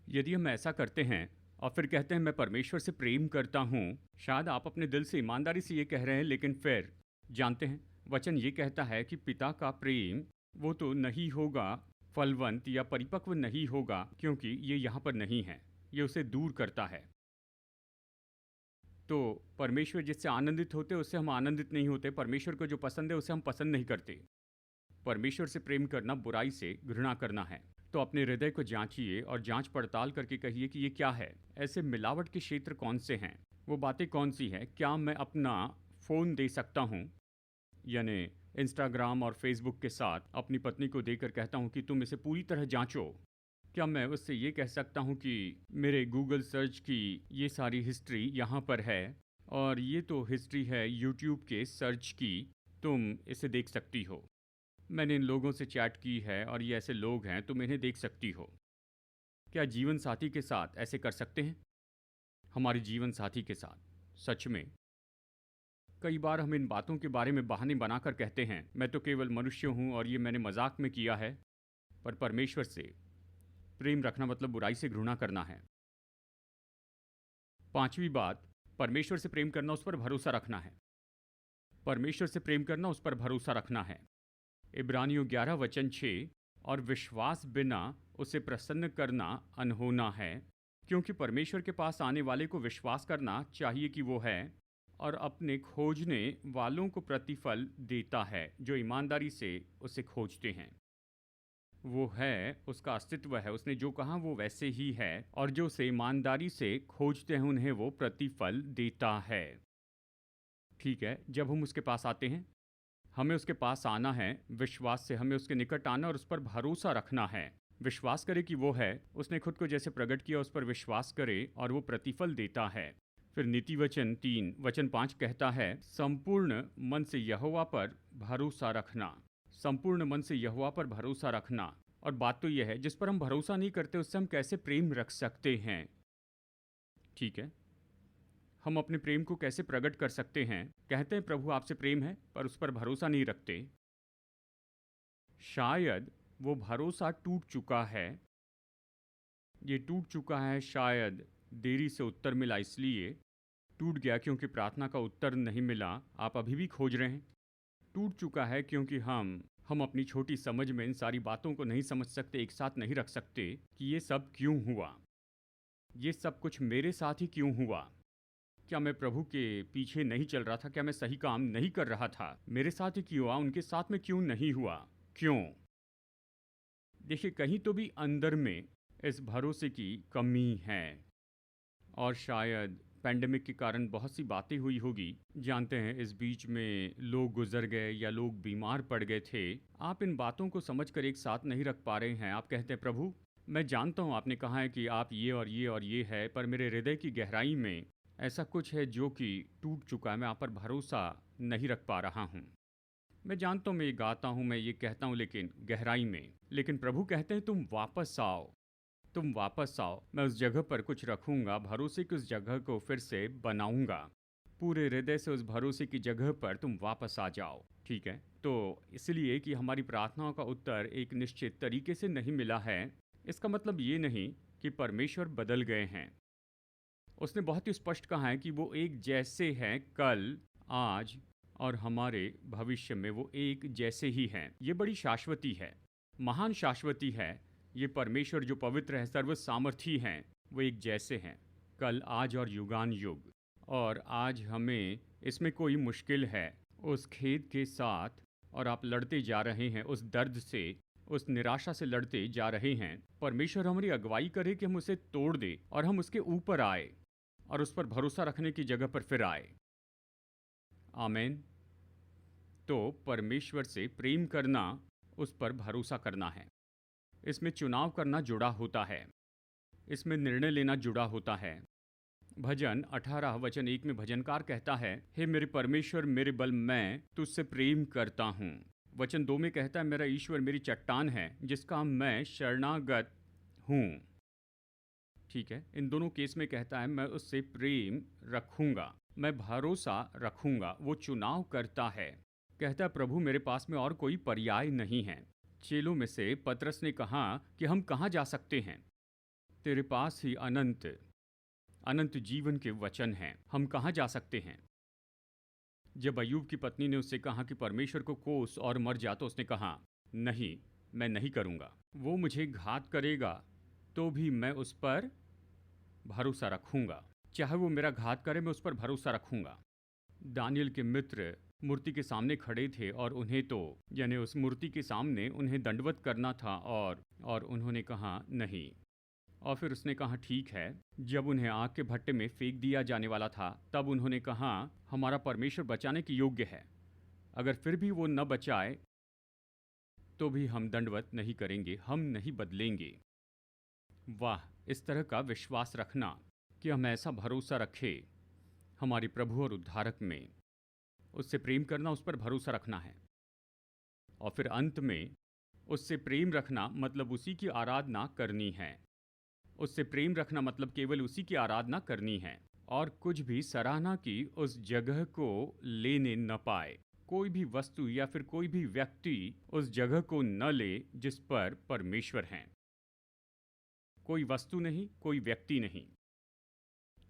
यदि हम ऐसा करते हैं और फिर कहते हैं मैं परमेश्वर से प्रेम करता हूँ, शायद आप अपने दिल से ईमानदारी से ये कह रहे हैं, लेकिन फिर जानते हैं वचन ये कहता है कि पिता का प्रेम वो तो नहीं होगा, फलवंत या परिपक्व नहीं होगा, क्योंकि ये यहाँ पर नहीं है, ये उसे दूर करता है। तो परमेश्वर जिससे आनंदित होते उससे हम आनंदित नहीं होते, परमेश्वर को जो पसंद है उसे हम पसंद नहीं करते। परमेश्वर से प्रेम करना बुराई से घृणा करना है। तो अपने हृदय को जांचिए और जांच पड़ताल करके कहिए कि ये क्या है, ऐसे मिलावट के क्षेत्र कौन से हैं, वो बातें कौन सी हैं। क्या मैं अपना फ़ोन दे सकता हूँ, यानी इंस्टाग्राम और फेसबुक के साथ अपनी पत्नी को देकर कहता हूँ कि तुम इसे पूरी तरह जांचो? क्या मैं उससे ये कह सकता हूँ कि मेरे गूगल सर्च की ये सारी हिस्ट्री यहाँ पर है, और ये तो हिस्ट्री है यूट्यूब के सर्च की, तुम इसे देख सकती हो। मैंने इन लोगों से चैट की है और ये ऐसे लोग हैं, तुम इन्हें देख सकती हो। क्या जीवन साथी के साथ ऐसे कर सकते हैं? हमारे जीवन साथी के साथ सच में कई बार हम इन बातों के बारे में बहाने बनाकर कहते हैं मैं तो केवल मनुष्य हूँ और ये मैंने मजाक में किया है। पर परमेश्वर से प्रेम रखना मतलब बुराई से घृणा करना है। पांचवी बात, परमेश्वर से प्रेम करना उस पर भरोसा रखना है। परमेश्वर से प्रेम करना उस पर भरोसा रखना है। इब्रानियों 11 वचन 6, और विश्वास बिना उसे प्रसन्न करना अनहोना है, क्योंकि परमेश्वर के पास आने वाले को विश्वास करना चाहिए कि वो है, और अपने खोजने वालों को प्रतिफल देता है जो ईमानदारी से उसे खोजते हैं। वो है, उसका अस्तित्व है, उसने जो कहा वो वैसे ही है, और जो उसे ईमानदारी से खोजते हैं उन्हें वो प्रतिफल देता है। ठीक है, जब हम उसके पास आते हैं हमें उसके पास आना है विश्वास से, हमें उसके निकट आना और उस पर भरोसा रखना है। विश्वास करे कि वो है, उसने खुद को जैसे प्रकट किया उस पर विश्वास करे और वो प्रतिफल देता है। फिर नीति वचन 3 वचन 5 कहता है संपूर्ण मन से यहोवा पर भरोसा रखना। संपूर्ण मन से यहोवा पर भरोसा रखना। और बात तो यह है जिस पर हम भरोसा नहीं करते उससे हम कैसे प्रेम रख सकते हैं? ठीक है, हम अपने प्रेम को कैसे प्रकट कर सकते हैं? कहते हैं प्रभु आपसे प्रेम है, पर उस पर भरोसा नहीं रखते। शायद वो भरोसा टूट चुका है। ये टूट चुका है शायद देरी से उत्तर मिला इसलिए। टूट गया क्योंकि प्रार्थना का उत्तर नहीं मिला, आप अभी भी खोज रहे हैं। टूट चुका है क्योंकि हम अपनी छोटी समझ में इन सारी बातों को नहीं समझ सकते, एक साथ नहीं रख सकते कि ये सब क्यों हुआ, ये सब कुछ मेरे साथ ही क्यों हुआ। क्या मैं प्रभु के पीछे नहीं चल रहा था? क्या मैं सही काम नहीं कर रहा था? मेरे साथ ही क्यों हुआ, उनके साथ में क्यों नहीं हुआ? क्यों? देखिए, कहीं तो भी अंदर में इस भरोसे की कमी है। और शायद पैंडेमिक के कारण बहुत सी बातें हुई होगी। जानते हैं इस बीच में लोग गुजर गए या लोग बीमार पड़ गए थे। आप इन बातों को समझकर एक साथ नहीं रख पा रहे हैं। आप कहते हैं प्रभु मैं जानता हूँ आपने कहा है कि आप ये और ये और ये है, पर मेरे हृदय की गहराई में ऐसा कुछ है जो कि टूट चुका है, मैं आप पर भरोसा नहीं रख पा रहा हूँ। मैं जानता हूँ, मैं ये गाता हूँ, मैं ये कहता हूँ, लेकिन गहराई में। लेकिन प्रभु कहते हैं तुम वापस आओ, तुम वापस आओ, मैं उस जगह पर कुछ रखूँगा, भरोसे की उस जगह को फिर से बनाऊँगा। पूरे हृदय से उस भरोसे की जगह पर तुम वापस आ जाओ। ठीक है, तो इसलिए कि हमारी प्रार्थनाओं का उत्तर एक निश्चित तरीके से नहीं मिला है, इसका मतलब ये नहीं कि परमेश्वर बदल गए हैं। उसने बहुत ही स्पष्ट कहा है कि वो एक जैसे हैं कल, आज और हमारे भविष्य में, वो एक जैसे ही हैं। ये बड़ी शाश्वती है, महान शाश्वती है। ये परमेश्वर जो पवित्र है, सर्व सामर्थी हैं, वो एक जैसे हैं कल, आज और युगान युग। और आज हमें इसमें कोई मुश्किल है उस खेद के साथ, और आप लड़ते जा रहे हैं उस दर्द से, उस निराशा से लड़ते जा रहे हैं। परमेश्वर हमारी अगुवाई करे कि हम उसे तोड़ दे और हम उसके ऊपर आए और उस पर भरोसा रखने की जगह पर फिर आए। आमीन। तो परमेश्वर से प्रेम करना उस पर भरोसा करना है। इसमें चुनाव करना जुड़ा होता है, इसमें निर्णय लेना जुड़ा होता है। भजन 18 वचन 1 में भजनकार कहता है, हे मेरे परमेश्वर मेरे बल, मैं तुझसे प्रेम करता हूँ। वचन 2 में कहता है, मेरा ईश्वर मेरी चट्टान है जिसका मैं शरणागत हूँ। ठीक है, इन दोनों केस में कहता है मैं उससे प्रेम रखूंगा, मैं भरोसा रखूंगा। वो चुनाव करता है, कहता है प्रभु मेरे पास में और कोई पर्याय नहीं है। चेलों में से पतरस ने कहा कि हम कहाँ जा सकते हैं, तेरे पास ही अनंत अनंत जीवन के वचन हैं, हम कहाँ जा सकते हैं। जब अय्यूब की पत्नी ने उससे कहा कि परमेश्वर को कोस और मर जा, तो उसने कहा नहीं, मैं नहीं करूँगा। वो मुझे घात करेगा तो भी मैं उस पर भरोसा रखूँगा, चाहे वो मेरा घात करे मैं उस पर भरोसा रखूँगा। दानियल के मित्र मूर्ति के सामने खड़े थे और उन्हें तो यानी उस मूर्ति के सामने उन्हें दंडवत करना था और उन्होंने कहा नहीं। और फिर उसने कहा ठीक है। जब उन्हें आग के भट्टे में फेंक दिया जाने वाला था तब उन्होंने कहा हमारा परमेश्वर बचाने के योग्य है, अगर फिर भी वो न बचाए तो भी हम दंडवत नहीं करेंगे, हम नहीं बदलेंगे। वाह, इस तरह का विश्वास रखना कि हम ऐसा भरोसा रखें हमारे प्रभु और उद्धारक में, उससे प्रेम करना, उस पर भरोसा रखना है। और फिर अंत में उससे प्रेम रखना मतलब उसी की आराधना करनी है। उससे प्रेम रखना मतलब केवल उसी की आराधना करनी है और कुछ भी सराहना की उस जगह को लेने न पाए। कोई भी वस्तु या फिर कोई भी व्यक्ति उस जगह को न ले जिस पर परमेश्वर हैं। कोई वस्तु नहीं, कोई व्यक्ति नहीं।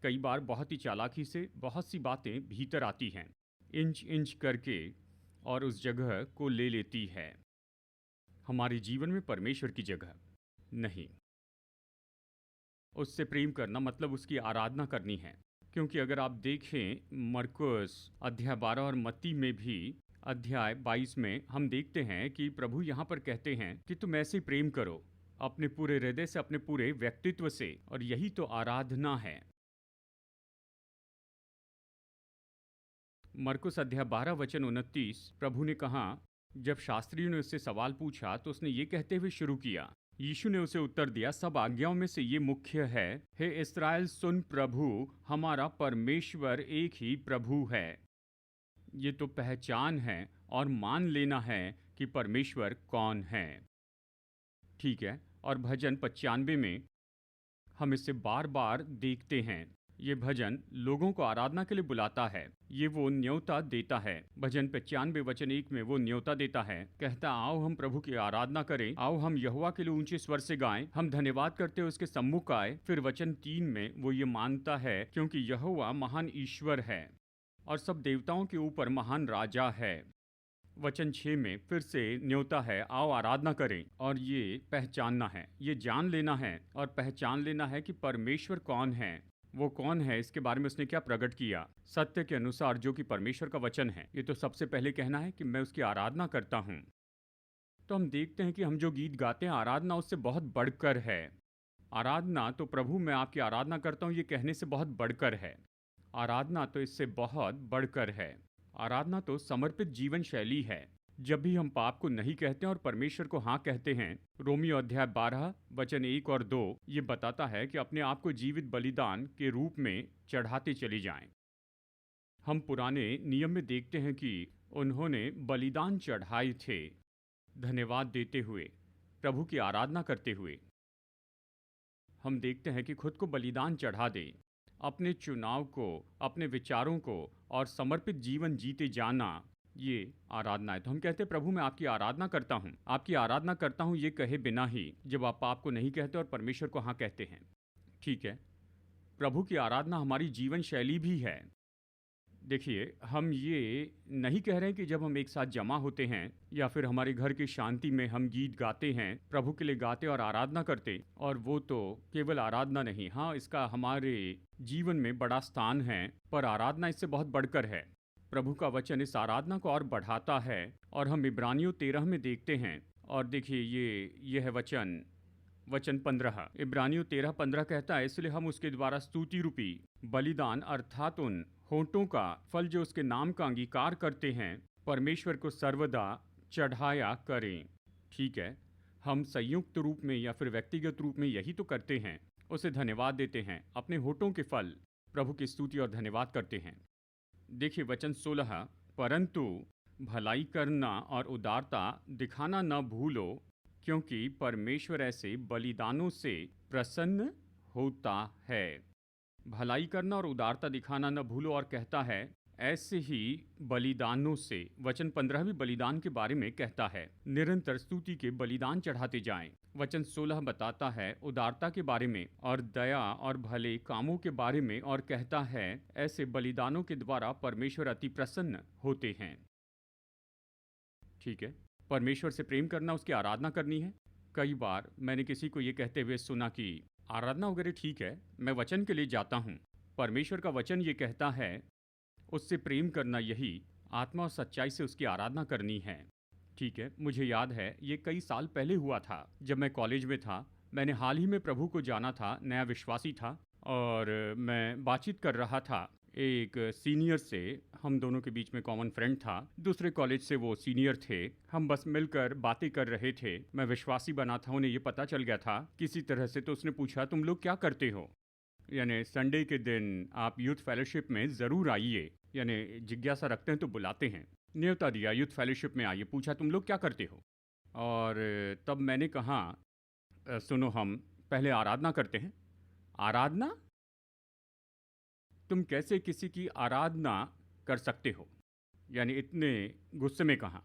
कई बार बहुत ही चालाकी से बहुत सी बातें भीतर आती हैं, इंच इंच करके, और उस जगह को ले लेती है। हमारे जीवन में परमेश्वर की जगह नहीं। उससे प्रेम करना मतलब उसकी आराधना करनी है, क्योंकि अगर आप देखें मरकुस अध्याय 12 और मत्ती में भी अध्याय 22 में हम देखते हैं कि प्रभु यहाँ पर कहते हैं कि तुम ऐसे ही प्रेम करो अपने पूरे हृदय से, अपने पूरे व्यक्तित्व से, और यही तो आराधना है। मरकुस अध्याय 12 वचन 29 प्रभु ने कहा, जब शास्त्रियों ने उससे सवाल पूछा तो उसने ये कहते हुए शुरू किया। यीशु ने उसे उत्तर दिया, सब आज्ञाओं में से ये मुख्य है, हे इस्राएल सुन, प्रभु हमारा परमेश्वर एक ही प्रभु है। ये तो पहचान है और मान लेना है कि परमेश्वर कौन है। ठीक है, और भजन 95 में हम इसे बार बार देखते हैं। ये भजन लोगों को आराधना के लिए बुलाता है, ये वो न्योता देता है। भजन 95 वचन 1 में वो न्योता देता है, कहता आओ हम प्रभु की आराधना करें, आओ हम यहोवा के लिए ऊंचे स्वर से गाएं, हम धन्यवाद करते हुए उसके सम्मुख आए। फिर वचन 3 में वो ये मानता है क्योंकि यहोवा महान ईश्वर है और सब देवताओं के ऊपर महान राजा है। वचन 6 में फिर से न्योता है, आओ आराधना करें, और ये पहचानना है, ये जान लेना है और पहचान लेना है कि परमेश्वर कौन है। वो कौन है, इसके बारे में उसने क्या प्रकट किया सत्य के अनुसार, जो कि परमेश्वर का वचन है। ये तो सबसे पहले कहना है कि मैं उसकी आराधना करता हूँ। तो हम देखते हैं कि हम जो गीत गाते हैं, आराधना उससे बहुत बढ़कर है। आराधना तो प्रभु मैं आपकी आराधना करता हूँ ये कहने से बहुत बढ़कर है। आराधना तो इससे बहुत बढ़कर है। आराधना तो समर्पित जीवन शैली है। जब भी हम पाप को नहीं कहते हैं और परमेश्वर को हाँ कहते हैं, रोमियो अध्याय 12 वचन 1 और 2 ये बताता है कि अपने आप को जीवित बलिदान के रूप में चढ़ाते चले जाएं। हम पुराने नियम में देखते हैं कि उन्होंने बलिदान चढ़ाए थे, धन्यवाद देते हुए, प्रभु की आराधना करते हुए। हम देखते हैं कि खुद को बलिदान चढ़ा दें, अपने चुनाव को, अपने विचारों को और समर्पित जीवन जीते जाना, ये आराधना है। तो हम कहते हैं प्रभु मैं आपकी आराधना करता हूँ, आपकी आराधना करता हूँ, ये कहे बिना ही जब आप पाप को नहीं कहते और परमेश्वर को हाँ कहते हैं। ठीक है, प्रभु की आराधना हमारी जीवन शैली भी है। देखिए, हम ये नहीं कह रहे हैं कि जब हम एक साथ जमा होते हैं या फिर हमारे घर की शांति में हम गीत गाते हैं, प्रभु के लिए गाते और आराधना करते, और वो तो केवल आराधना नहीं, हाँ इसका हमारे जीवन में बड़ा स्थान है, पर आराधना इससे बहुत बढ़कर है। प्रभु का वचन इस आराधना को और बढ़ाता है, और हम इब्रानियों 13 में देखते हैं। और देखिए ये है वचन 15, इब्रानियों 13:15 कहता है, इसलिए हम उसके द्वारा स्तुति रूपी बलिदान अर्थात उन होंठों का फल जो उसके नाम का अंगीकार करते हैं, परमेश्वर को सर्वदा चढ़ाया करें। ठीक है, हम संयुक्त रूप में या फिर व्यक्तिगत रूप में यही तो करते हैं, उसे धन्यवाद देते हैं, अपने होठों के फल प्रभु की स्तुति और धन्यवाद करते हैं। देखिए वचन 16, परंतु भलाई करना और उदारता दिखाना न भूलो, क्योंकि परमेश्वर ऐसे बलिदानों से प्रसन्न होता है। भलाई करना और उदारता दिखाना न भूलो, और कहता है ऐसे ही बलिदानों से। वचन 15 भी बलिदान के बारे में कहता है, निरंतर स्तुति के बलिदान चढ़ाते जाएं। वचन 16 बताता है उदारता के बारे में और दया और भले कामों के बारे में, और कहता है ऐसे बलिदानों के द्वारा परमेश्वर अति प्रसन्न होते हैं। ठीक है, परमेश्वर से प्रेम करना, उसकी आराधना करनी है। कई बार मैंने किसी को ये कहते हुए सुना कि आराधना वगैरह ठीक है, मैं वचन के लिए जाता हूँ। परमेश्वर का वचन ये कहता है उससे प्रेम करना, यही आत्मा और सच्चाई से उसकी आराधना करनी है। ठीक है, मुझे याद है ये कई साल पहले हुआ था, जब मैं कॉलेज में था। मैंने हाल ही में प्रभु को जाना था, नया विश्वासी था, और मैं बातचीत कर रहा था एक सीनियर से। हम दोनों के बीच में कॉमन फ्रेंड था, दूसरे कॉलेज से वो सीनियर थे। हम बस मिलकर बातें कर रहे थे। मैं विश्वासी बना था, उन्हें ये पता चल गया था किसी तरह से। तो उसने पूछा तुम लोग क्या करते हो, यानी संडे के दिन आप यूथ फेलोशिप में ज़रूर आइए, यानी जिज्ञासा रखते हैं तो बुलाते हैं। न्योता दिया, यूथ फेलोशिप में आइए। पूछा तुम लोग क्या करते हो, और तब मैंने कहा सुनो, हम पहले आराधना करते हैं। आराधना? तुम कैसे किसी की आराधना कर सकते हो? यानी इतने गुस्से में कहा,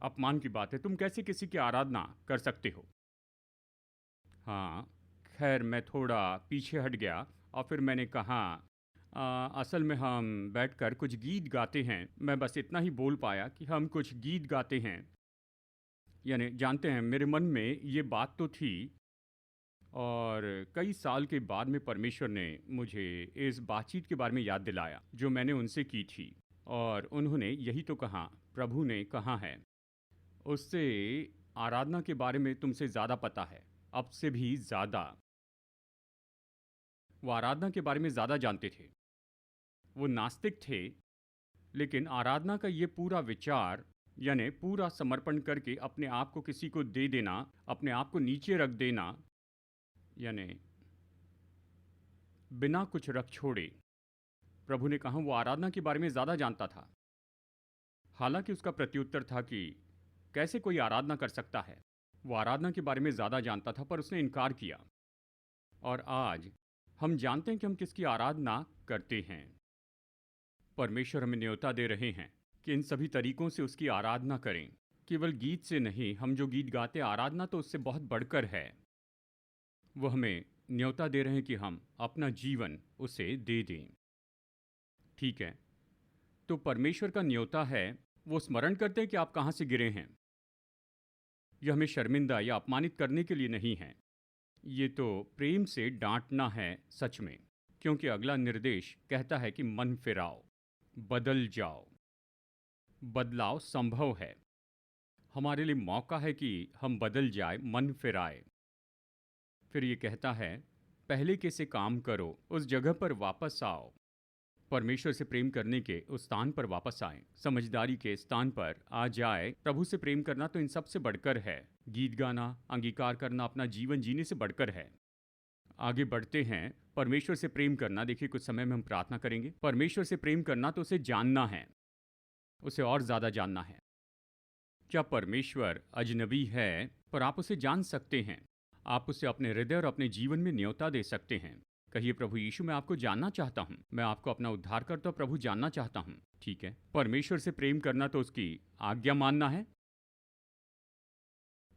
अपमान की बात है, तुम कैसे किसी की आराधना कर सकते हो? हाँ, खैर मैं थोड़ा पीछे हट गया और फिर मैंने कहा असल में हम बैठकर कुछ गीत गाते हैं। मैं बस इतना ही बोल पाया कि हम कुछ गीत गाते हैं। यानी जानते हैं, मेरे मन में ये बात तो थी, और कई साल के बाद में परमेश्वर ने मुझे इस बातचीत के बारे में याद दिलाया जो मैंने उनसे की थी। और उन्होंने यही तो कहा, प्रभु ने कहा है उससे आराधना के बारे में तुमसे ज़्यादा पता है, अब से भी ज़्यादा। वो आराधना के बारे में ज़्यादा जानते थे। वो नास्तिक थे, लेकिन आराधना का ये पूरा विचार, यानी पूरा समर्पण करके अपने आप को किसी को दे देना, अपने आप को नीचे रख देना, यानी बिना कुछ रख छोड़े। प्रभु ने कहा वो आराधना के बारे में ज़्यादा जानता था। हालांकि उसका प्रत्युत्तर था कि कैसे कोई आराधना कर सकता है। वो आराधना के बारे में ज़्यादा जानता था, पर उसने इनकार किया। और आज हम जानते हैं कि हम किसकी आराधना करते हैं। परमेश्वर हमें न्योता दे रहे हैं कि इन सभी तरीकों से उसकी आराधना करें। केवल गीत से नहीं, हम जो गीत गाते, आराधना तो उससे बहुत बढ़कर है। वो हमें न्योता दे रहे हैं कि हम अपना जीवन उसे दे दें। ठीक है, तो परमेश्वर का न्योता है, वो स्मरण करते हैं कि आप कहाँ से गिरे हैं। यह हमें शर्मिंदा या अपमानित करने के लिए नहीं है, ये तो प्रेम से डांटना है सच में। क्योंकि अगला निर्देश कहता है कि मन फिराओ, बदल जाओ। बदलाव संभव है, हमारे लिए मौका है कि हम बदल जाए, मन फिराए। फिर ये कहता है पहले के से काम करो, उस जगह पर वापस आओ। परमेश्वर से प्रेम करने के उस स्थान पर वापस आए, समझदारी के स्थान पर आ जाए। प्रभु से प्रेम करना तो इन सब से बढ़कर है। गीत गाना, अंगीकार करना, अपना जीवन जीने से बढ़कर है। आगे बढ़ते हैं। परमेश्वर से प्रेम करना, देखिए कुछ समय में हम प्रार्थना करेंगे। परमेश्वर से प्रेम करना तो उसे जानना है, उसे और ज़्यादा जानना है। क्या परमेश्वर अजनबी है? पर आप उसे जान सकते हैं। आप उसे अपने हृदय और अपने जीवन में न्योता दे सकते हैं। कहिए प्रभु यीशु, मैं आपको जानना चाहता हूँ, मैं आपको अपना उद्धारकर्ता प्रभु जानना चाहता हूँ। ठीक है, परमेश्वर से प्रेम करना तो उसकी आज्ञा मानना है।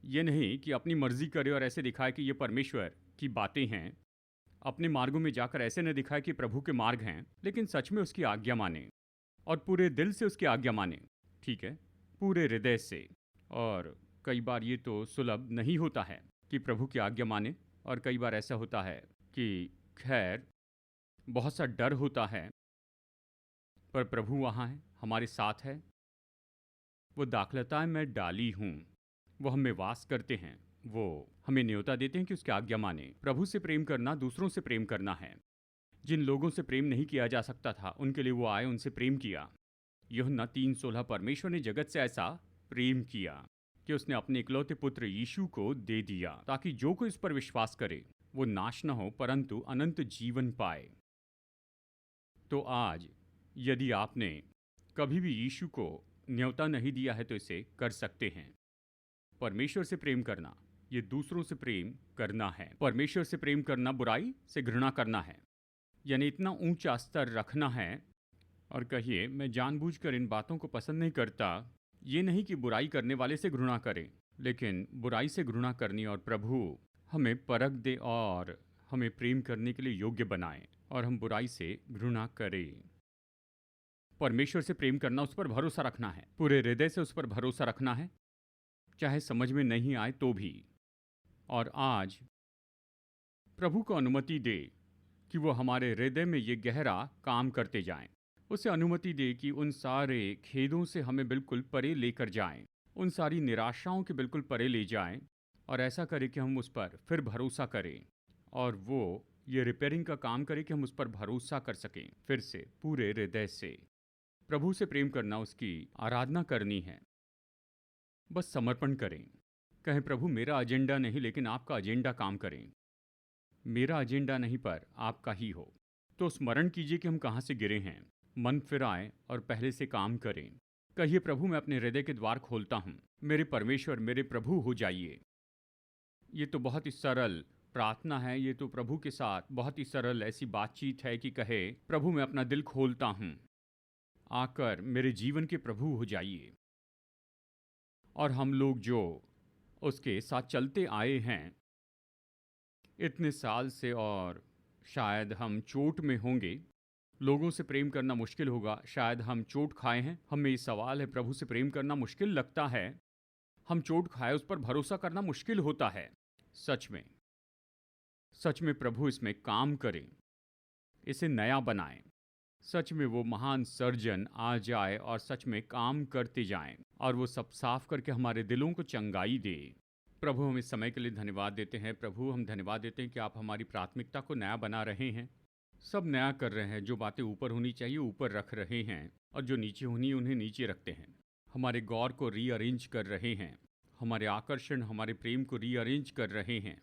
ये नहीं कि अपनी मर्जी करे और ऐसे दिखाए कि ये परमेश्वर की बातें हैं। अपने मार्गों में जाकर ऐसे न दिखाए कि प्रभु के मार्ग हैं, लेकिन सच में उसकी आज्ञा माने और पूरे दिल से उसकी आज्ञा माने। ठीक है, पूरे हृदय से। और कई बार ये तो सुलभ नहीं होता है कि प्रभु की आज्ञा माने, और कई बार ऐसा होता है कि खैर बहुत सा डर होता है, पर प्रभु वहाँ है, हमारे साथ है। वो दाखलताएं मैं डाली हूँ, वो हमें वास करते हैं। वो हमें न्योता देते हैं कि उसकी आज्ञा माने। प्रभु से प्रेम करना दूसरों से प्रेम करना है। जिन लोगों से प्रेम नहीं किया जा सकता था, उनके लिए वो आए, उनसे प्रेम किया। यूहन्ना 3:16, परमेश्वर ने जगत से ऐसा प्रेम किया कि उसने अपने इकलौते पुत्र यीशु को दे दिया, ताकि जो कोई इस पर विश्वास करे वो नाश न हो परंतु अनंत जीवन पाए। तो आज यदि आपने कभी भी यीशु को न्योता नहीं दिया है तो इसे कर सकते हैं। परमेश्वर से प्रेम करना, ये दूसरों से प्रेम करना है। परमेश्वर से प्रेम करना बुराई से घृणा करना है, यानी इतना ऊंचा स्तर रखना है। और कहिए, मैं जानबूझकर इन बातों को पसंद नहीं करता। ये नहीं कि बुराई करने वाले से घृणा करें, लेकिन बुराई से घृणा करनी, और प्रभु हमें परख दे और हमें प्रेम करने के लिए योग्य बनाए और हम बुराई से घृणा करें। परमेश्वर से प्रेम करना, उस पर भरोसा रखना है, पूरे हृदय से उस पर भरोसा रखना है, चाहे समझ में नहीं आए तो भी। और आज प्रभु को अनुमति दे कि वो हमारे हृदय में ये गहरा काम करते जाएं। उसे अनुमति दे कि उन सारे खेदों से हमें बिल्कुल परे लेकर जाएं, उन सारी निराशाओं के बिल्कुल परे ले जाएं, और ऐसा करे कि हम उस पर फिर भरोसा करें, और वो ये रिपेयरिंग का काम करे कि हम उस पर भरोसा कर सकें फिर से पूरे हृदय से। प्रभु से प्रेम करना, उसकी आराधना करनी है। बस समर्पण करें, कहें प्रभु मेरा एजेंडा नहीं लेकिन आपका एजेंडा काम करें, मेरा एजेंडा नहीं पर आपका ही हो। तो स्मरण कीजिए कि हम कहाँ से गिरे हैं, मन फिराएं और पहले से काम करें। कहिए प्रभु मैं अपने हृदय के द्वार खोलता हूँ, मेरे परमेश्वर मेरे प्रभु हो जाइए। ये तो बहुत ही सरल प्रार्थना है, ये तो प्रभु के साथ बहुत ही सरल ऐसी बातचीत है कि कहे प्रभु मैं अपना दिल खोलता हूँ, आकर मेरे जीवन के प्रभु हो जाइए। और हम लोग जो उसके साथ चलते आए हैं इतने साल से, और शायद हम चोट में होंगे, लोगों से प्रेम करना मुश्किल होगा, शायद हम चोट खाए हैं। हमें ये सवाल है, प्रभु से प्रेम करना मुश्किल लगता है, हम चोट खाए, उस पर भरोसा करना मुश्किल होता है। सच में प्रभु इसमें काम करें, इसे नया बनाएं। सच में वो महान सर्जन आ जाए और सच में काम करते जाएं, और वो सब साफ करके हमारे दिलों को चंगाई दे। प्रभु हम इस समय के लिए धन्यवाद देते हैं। प्रभु हम धन्यवाद देते हैं कि आप हमारी प्राथमिकता को नया बना रहे हैं, सब नया कर रहे हैं। जो बातें ऊपर होनी चाहिए ऊपर रख रहे हैं, और जो नीचे होनी उन्हें नीचे रखते हैं। हमारे गौर को रीअरेंज कर रहे हैं, हमारे आकर्षण हमारे प्रेम को रीअरेंज कर रहे हैं।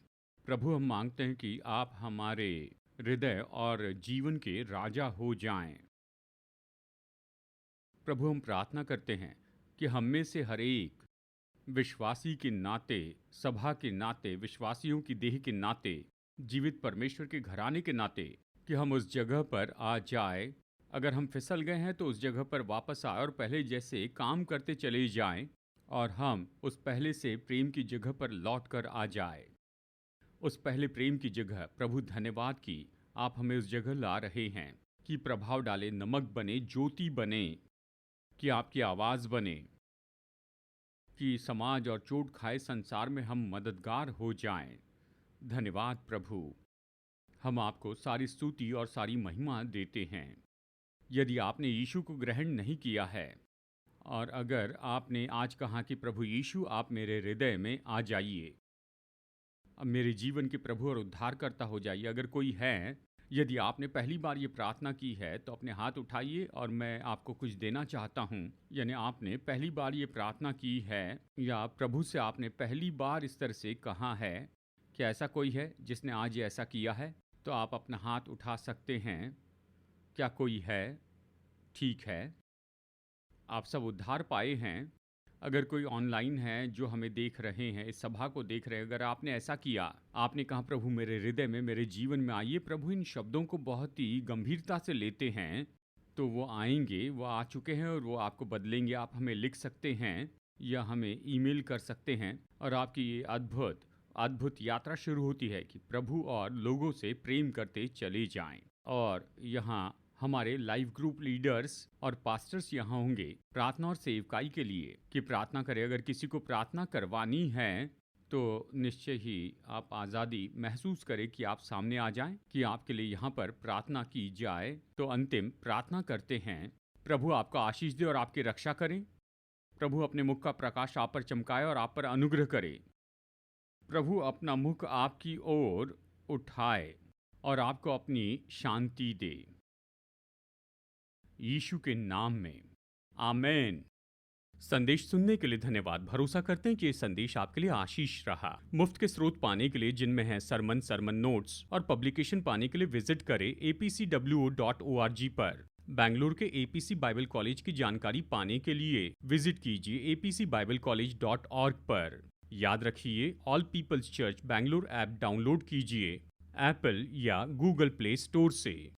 प्रभु हम मांगते हैं कि आप हमारे हृदय और जीवन के राजा हो जाएं। प्रभु हम प्रार्थना करते हैं कि हम में से हर एक विश्वासी के नाते, सभा के नाते, विश्वासियों की देह के नाते, जीवित परमेश्वर के घराने के नाते, कि हम उस जगह पर आ जाए। अगर हम फिसल गए हैं तो उस जगह पर वापस आए और पहले जैसे काम करते चले जाएं, और हम उस पहले से प्रेम की जगह पर लौट कर आ जाए। उस पहले प्रेम की जगह, प्रभु धन्यवाद कि आप हमें उस जगह ला रहे हैं कि प्रभाव डाले, नमक बने, ज्योति बने, कि आपकी आवाज़ बने, कि समाज और चोट खाए संसार में हम मददगार हो जाएं। धन्यवाद प्रभु, हम आपको सारी स्तुति और सारी महिमा देते हैं। यदि आपने यीशु को ग्रहण नहीं किया है, और अगर आपने आज कहा कि प्रभु यीशु आप मेरे हृदय में आ जाइए, अब मेरे जीवन के प्रभु और उद्धारकर्ता हो जाइए, अगर कोई है, यदि आपने पहली बार ये प्रार्थना की है तो अपने हाथ उठाइए और मैं आपको कुछ देना चाहता हूँ। यानी आपने पहली बार ये प्रार्थना की है, या प्रभु से आपने पहली बार इस तरह से कहा है, क्या ऐसा कोई है जिसने आज ये ऐसा किया है? तो आप अपना हाथ उठा सकते हैं। क्या कोई है? ठीक है, आप सब उद्धार पाए हैं। अगर कोई ऑनलाइन है जो हमें देख रहे हैं, इस सभा को देख रहे हैं, अगर आपने ऐसा किया, आपने कहा प्रभु मेरे हृदय में, मेरे जीवन में आइए, प्रभु इन शब्दों को बहुत ही गंभीरता से लेते हैं, तो वो आएंगे, वो आ चुके हैं और वो आपको बदलेंगे। आप हमें लिख सकते हैं या हमें ईमेल कर सकते हैं, और आपकी ये अद्भुत अद्भुत यात्रा शुरू होती है कि प्रभु और लोगों से प्रेम करते चले जाएं। और यहाँ हमारे लाइव ग्रुप लीडर्स और पास्टर्स यहाँ होंगे प्रार्थना और सेवकाई के लिए, कि प्रार्थना करें। अगर किसी को प्रार्थना करवानी है तो निश्चय ही आप आज़ादी महसूस करें कि आप सामने आ जाएं, कि आपके लिए यहाँ पर प्रार्थना की जाए। तो अंतिम प्रार्थना करते हैं। प्रभु आपका आशीष दे और आपकी रक्षा करें। प्रभु अपने मुख का प्रकाश आप पर चमकाए और आप पर अनुग्रह करे। प्रभु अपना मुख आपकी ओर उठाए और आपको अपनी शांति दे। यीशु के नाम में आमेन। संदेश सुनने के लिए धन्यवाद। भरोसा करते हैं कि ये संदेश आपके लिए आशीष रहा। मुफ्त के स्रोत पाने के लिए, जिनमें हैं सरमन नोट्स और पब्लिकेशन, पाने के लिए विजिट करें apcwo.org पर। बैंगलोर के एपीसी बाइबल कॉलेज की जानकारी पाने के लिए विजिट कीजिए apcbiblecollege.org पर। याद रखिए, all peoples church Bangalore app download कीजिए एप्पल या गूगल प्ले स्टोर से।